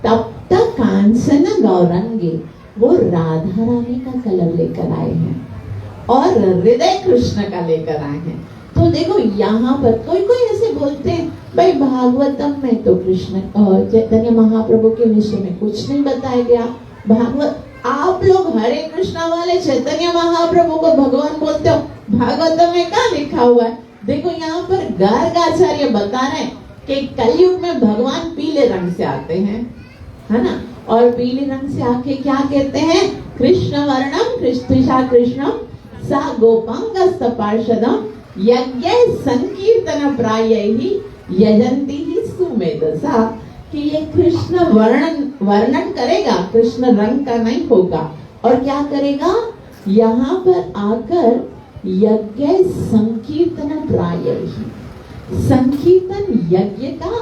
तब तक कांचन गौरंगी वो राधा रानी का कलर लेकर आए हैं और हृदय कृष्ण का लेकर आए हैं। तो देखो यहाँ पर कोई ऐसे बोलते हैं भाई भागवतम में तो कृष्ण और चैतन्य महाप्रभु के विषय में कुछ नहीं बताया गया। भागवत, आप लोग हरे कृष्णा वाले चैतन्य महाप्रभु को भगवान बोलते हो, भागवतम में क्या लिखा हुआ है? देखो यहाँ पर गर्ग आचार्य बता रहे हैं कि कलयुग में भगवान पीले रंग से आते हैं, है ना? और पीले रंग से आके क्या कहते हैं? कृष्ण वर्णम कृष्णम सा गोपांगस्त पार्षदम यज्ञ संकीर्तन प्रायैहि यजंती ही सुमेधसा। कि ये कृष्ण वर्णन करेगा, कृष्ण रंग का नहीं होगा। और क्या करेगा? यहाँ पर आकर यज्ञ संकीर्तन प्रायैहि, संकीर्तन यज्ञ का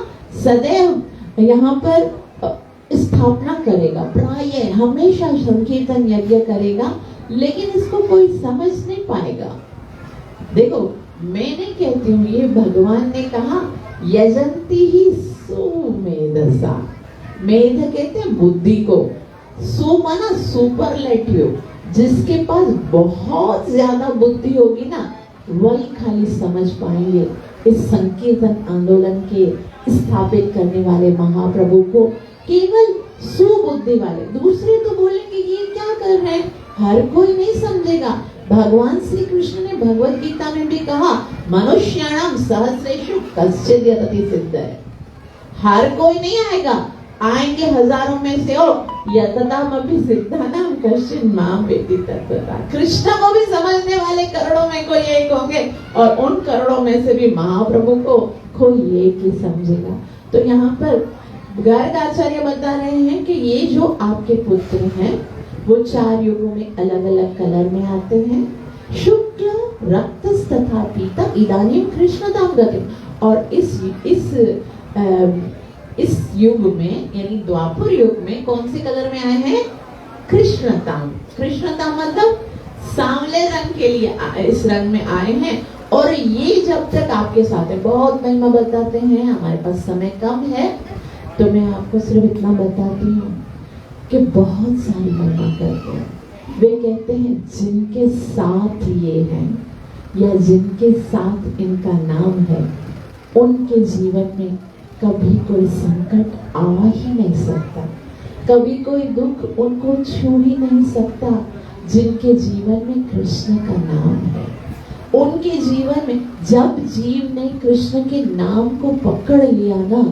सदैव यहाँ पर स्थापना करेगा। प्राय हमेशा संकीर्तन यज्ञ करेगा, लेकिन इसको कोई समझ नहीं पाएगा। देखो मैं नहीं कहती हूँ, ये भगवान ने कहा यजंती ही सुमेधसा। मेध कहते हैं बुद्धि को, सु माना सुपरलेटिव, जिसके पास बहुत ज्यादा बुद्धि होगी ना वही खाली समझ पाएंगे इस संकीर्तन आंदोलन के स्थापित करने वाले महाप्रभु को। केवल सुबुद्धि वाले, दूसरे तो बोलेंगे ये क्या कर रहे हैं, हर कोई नहीं समझेगा। भगवान श्री कृष्ण ने भगवत गीता में भी कहा मनुष्याणाम सहस्रेषु कश्चित् यतति सिद्धये। हर कोई नहीं आएगा, आएंगे हजारों में से, और यततामपि सिद्धानाम कश्चित् माम वेत्ति तत्त्वतः। कृष्ण को भी समझने वाले करोड़ों में कोई एक होंगे, और उन करोड़ों में से भी महाप्रभु को कोई एक ही समझेगा। तो यहाँ पर गर्ग आचार्य बता रहे हैं कि ये जो आपके पुत्र हैं वो 4 युगों में अलग अलग कलर में आते हैं। शुक्ल रक्त तथा पीता इदानीम कृष्णताम गति। और इस युग में यानी द्वापर युग में कौन से कलर में आए हैं? कृष्णताम। कृष्णताम मतलब सांवले रंग के लिए इस रंग में आए हैं। और ये जब तक आपके साथ है, बहुत महिमा बताते हैं, हमारे पास समय कम है, तो मैं आपको सिर्फ इतना बताती हूँ कि बहुत सारी महिमा करते हैं। वे कहते हैं जिनके साथ ये हैं या जिनके साथ इनका नाम है, उनके जीवन में कभी कोई संकट आ ही नहीं सकता, कभी कोई दुख उनको छू ही नहीं सकता। जिनके जीवन में कृष्ण का नाम है, उनके जीवन में जब जीव ने कृष्ण के नाम को पकड़ लिया ना,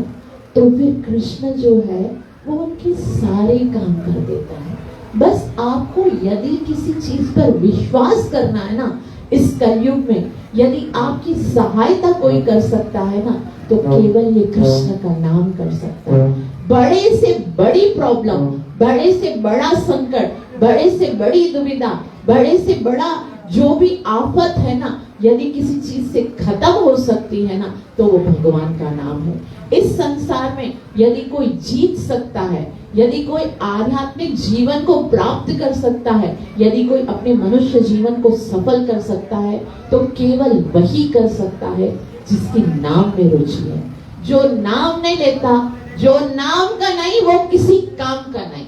तो फिर कृष्ण जो है वो उनके सारे काम कर देता है। बस आपको यदि किसी चीज पर विश्वास करना है ना, इस कलयुग में यदि आपकी सहायता कोई कर सकता है ना, तो केवल ये कृष्ण का नाम कर सकता है। बड़े से बड़ी प्रॉब्लम, बड़े से बड़ा संकट, बड़े से बड़ी दुविधा, बड़े से बड़ा जो भी आफत है ना, यदि किसी चीज से खत्म हो सकती है ना, तो वो भगवान का नाम है। इस संसार में यदि कोई जीत सकता है, यदि कोई आध्यात्मिक जीवन को प्राप्त कर सकता है, यदि कोई अपने मनुष्य जीवन को सफल कर सकता है, तो केवल वही कर सकता है जिसकी नाम में रुचि है। जो नाम नहीं लेता, जो नाम का नहीं, वो किसी काम का नहीं,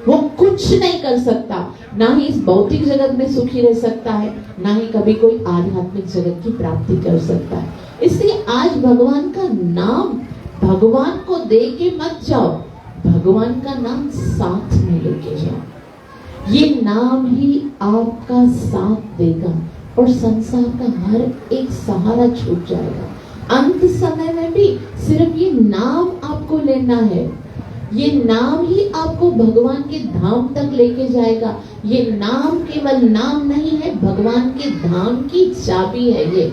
वो कुछ नहीं कर सकता। ना ही इस भौतिक जगत में सुखी रह सकता है, ना ही कभी कोई आध्यात्मिक जगत की प्राप्ति कर सकता है। इसलिए आज भगवान का नाम, भगवान को दे के मत जाओ, भगवान का नाम साथ में लेके जाओ। ये नाम ही आपका साथ देगा और संसार का हर एक सहारा छूट जाएगा। अंत समय में भी सिर्फ ये नाम आपको लेना है। ये नाम ही आपको भगवान के धाम तक लेके जाएगा। ये नाम केवल नाम नहीं है, भगवान के धाम की चाबी है ये।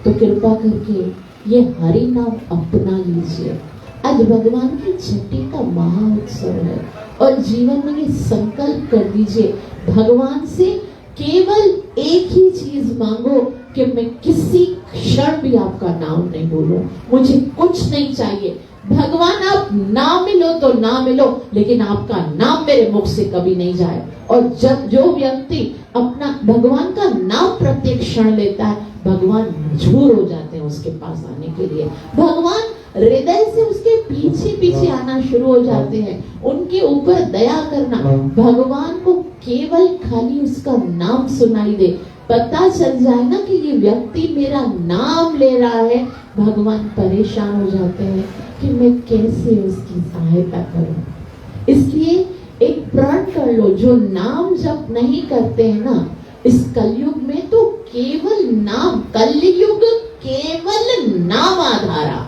तो कृपा करके ये हरि नाम अपना लीजिए। आज भगवान की छठी का महा उत्सव है और जीवन में ये संकल्प कर दीजिए, भगवान से केवल एक ही चीज मांगो कि मैं किसी क्षण भी आपका नाम नहीं बोलूं, मुझे कुछ नहीं चाहिए। भगवान आप ना मिलो तो ना मिलो, लेकिन आपका नाम मेरे मुख से कभी नहीं जाए। और जब जो व्यक्ति अपना भगवान का नाम प्रत्येक क्षण लेता है, भगवान मजबूर हो जाते हैं उसके पास आने के लिए। भगवान हृदय से उसके पीछे पीछे आना शुरू हो जाते हैं, उनके ऊपर दया करना। भगवान को केवल खाली उसका नाम सुनाई दे, पता चल जाए ना कि ये व्यक्ति मेरा नाम ले रहा है, भगवान परेशान हो जाते हैं कि मैं कैसे उसकी सहायता करूं। इसलिए एक प्रण कर लो, जो नाम जप नहीं करते हैं ना इस कलयुग में, तो केवल नाम, कलयुग केवल नाम आधारा,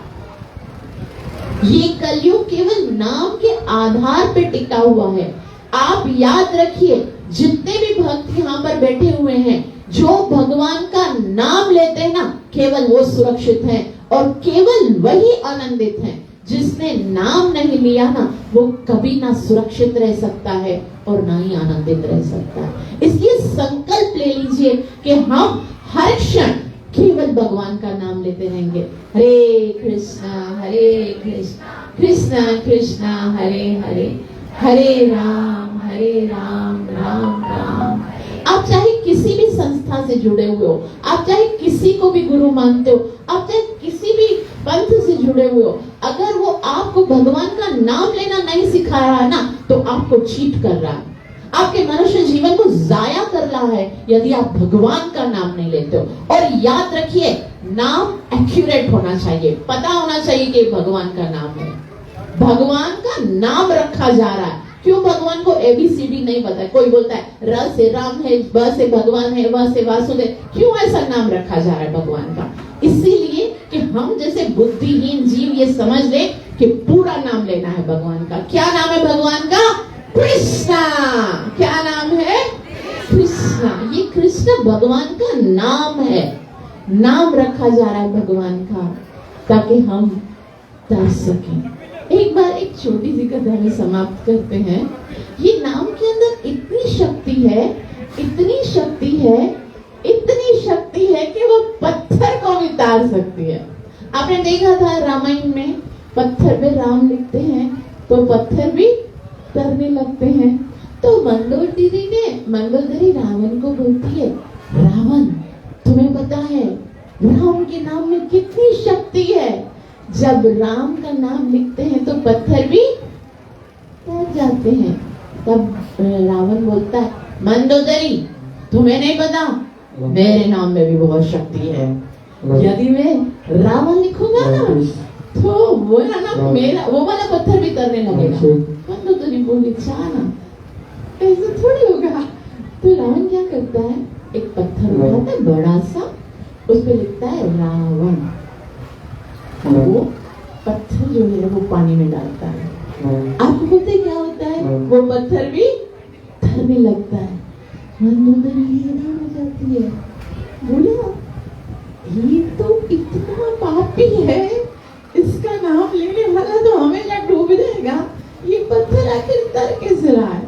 ये कलयुग केवल नाम के आधार पे टिका हुआ है। आप याद रखिए, जितने भी भक्त यहाँ पर बैठे हुए हैं, जो भगवान का नाम लेते हैं ना, केवल वो सुरक्षित हैं और केवल वही आनंदित हैं। जिसने नाम नहीं लिया ना, वो कभी ना सुरक्षित रह सकता है और ना ही आनंदित रह सकता है। इसलिए संकल्प ले लीजिए कि हम हर क्षण केवल भगवान का नाम लेते रहेंगे। हरे कृष्णा कृष्णा कृष्णा हरे हरे, हरे राम राम राम। आप चाहे किसी भी संस्था से जुड़े हुए हो, आप चाहे किसी को भी गुरु मानते हो, आप चाहे किसी भी पंथ से जुड़े हुए हो, अगर वो आपको भगवान का नाम लेना नहीं सिखा रहा है ना, तो आपको चीट कर रहा है, आपके मनुष्य जीवन को जाया कर रहा है यदि आप भगवान का नाम नहीं लेते हो। और याद रखिए, नाम एक्यूरेट होना चाहिए, पता होना चाहिए कि भगवान का नाम है, भगवान का नाम रखा जा रहा है। क्यों भगवान को ABCD नहीं पता है? कोई बोलता है र से राम है, ब से भगवान है, व से वासुदेव। क्यों ऐसा नाम रखा जा रहा है भगवान का? इसीलिए कि हम जैसे बुद्धिहीन जीव ये समझ ले कि पूरा नाम लेना है भगवान का। क्या नाम है भगवान का? कृष्णा। क्या नाम है? कृष्णा। ये कृष्ण भगवान का नाम है, नाम रखा जा रहा है भगवान का, ताकि हम तर सकें। एक बार एक छोटी सी कथा में समाप्त करते हैं। ये नाम के अंदर इतनी शक्ति है, इतनी शक्ति है, इतनी शक्ति है कि वो पत्थर को भी तार सकती है। आपने देखा था रामायण में, पत्थर पे राम लिखते हैं तो पत्थर भी तरने लगते हैं। तो मंदोदरी रावण को बोलती है, रावण तुम्हें पता है राम के नाम में कितनी शक्ति है? जब राम का नाम लिखते हैं तो पत्थर भी डर जाते हैं। तब रावण बोलता है, मंदोदरी तुम्हें नहीं पता, मेरे नाम में भी बहुत शक्ति है। यदि मैं रावण लिखूंगा ना तो वो ना मेरा वो वाला पत्थर भी तैरने लगेगा। मंदोदरी बोली, जाना ऐसा थोड़ी होगा। तो रावण क्या करता है, एक पत्थर उठाता है बड़ा सा, उस पे लिखता है रावण। वो पत्थर जो है वो पानी में डालता है। आपको पता है क्या होता है, वो पत्थर भी तैरने लगता है। मंदोदरी हैरान हो जाती है, बोला ये तो इतना पापी है, इसका नाम लेने वाला तो हमेशा डूब जाएगा, ये पत्थर आखिर तर कैसे रहा है।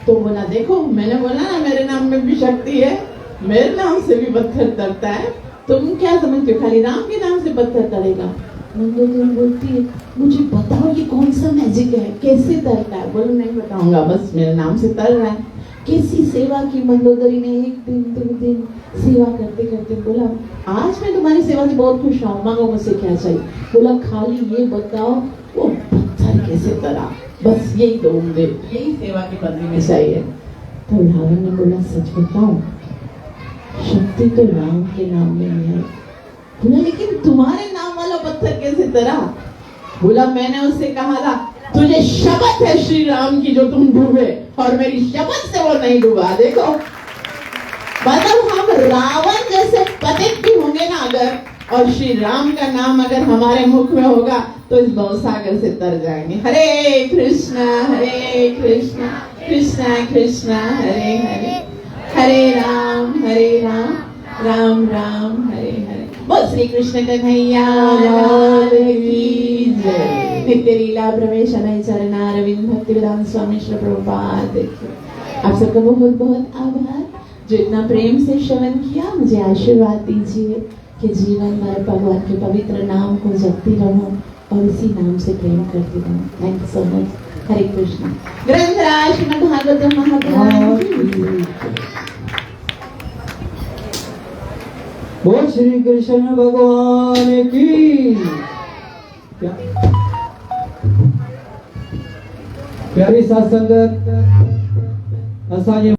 तो बोला, देखो मैंने बोला ना मेरे नाम में भी शक्ति है, मेरे नाम से भी पत्थर तरता है, तुम क्या समझते हो खाली राम के नाम से पत्थर तरेगा। मंदोदरी बोलती है, मुझे बताओ ये कौन सा मैजिक है, कैसे तरता है। बोलो नहीं बताऊंगा, बस मेरे नाम से तर रहा है। कैसी सेवा की मंदोदरी ने, एक दिन 2 दिन सेवा करते करते बोला, आज मैं तुम्हारी सेवा से बहुत खुश हूँ, मांगो मुझसे क्या चाहिए। बोला, खाली ये बताओ वो पत्थर कैसे तरा, बस यही दो मुझे, यही सेवा के बदले में चाहिए। तो रावण ने बोला, सच बताओ शक्ति तो राम के नाम में है। बोला, लेकिन तुम्हारे नाम वाला पत्थर कैसे तरा। बोला, मैंने उससे कहा था तुझे शपथ है श्री राम की जो तुम डूबे, और मेरी शपथ से वो नहीं डूबा। देखो मतलब हम रावण जैसे पतित भी होंगे ना अगर, और श्री राम का नाम अगर हमारे मुख में होगा तो इस भवसागर से तर जाएंगे। हरे कृष्णा कृष्णा कृष्णा हरे हरे, हरे राम राम राम हरे हरे। बोल श्री कृष्ण कन्हैया लाल की जय। नित्य लीला प्रवेश अनय चरणा रविंद्र भक्ति वेदांत स्वामी श्री प्रभुपाद। आप सबका बहुत बहुत आभार जो इतना प्रेम से श्रवण किया। मुझे आशीर्वाद दीजिए कि जीवन भर भगवान के पवित्र नाम को जपती रहूं और इसी नाम से प्रेम करती रहूं। Thank you so much. Hare Krishna. ग्रंथराज श्रीमद् भागवतम महापुराण। बोल श्री कृष्ण भगवान की। क्या प्यारी साथ संगत असांजे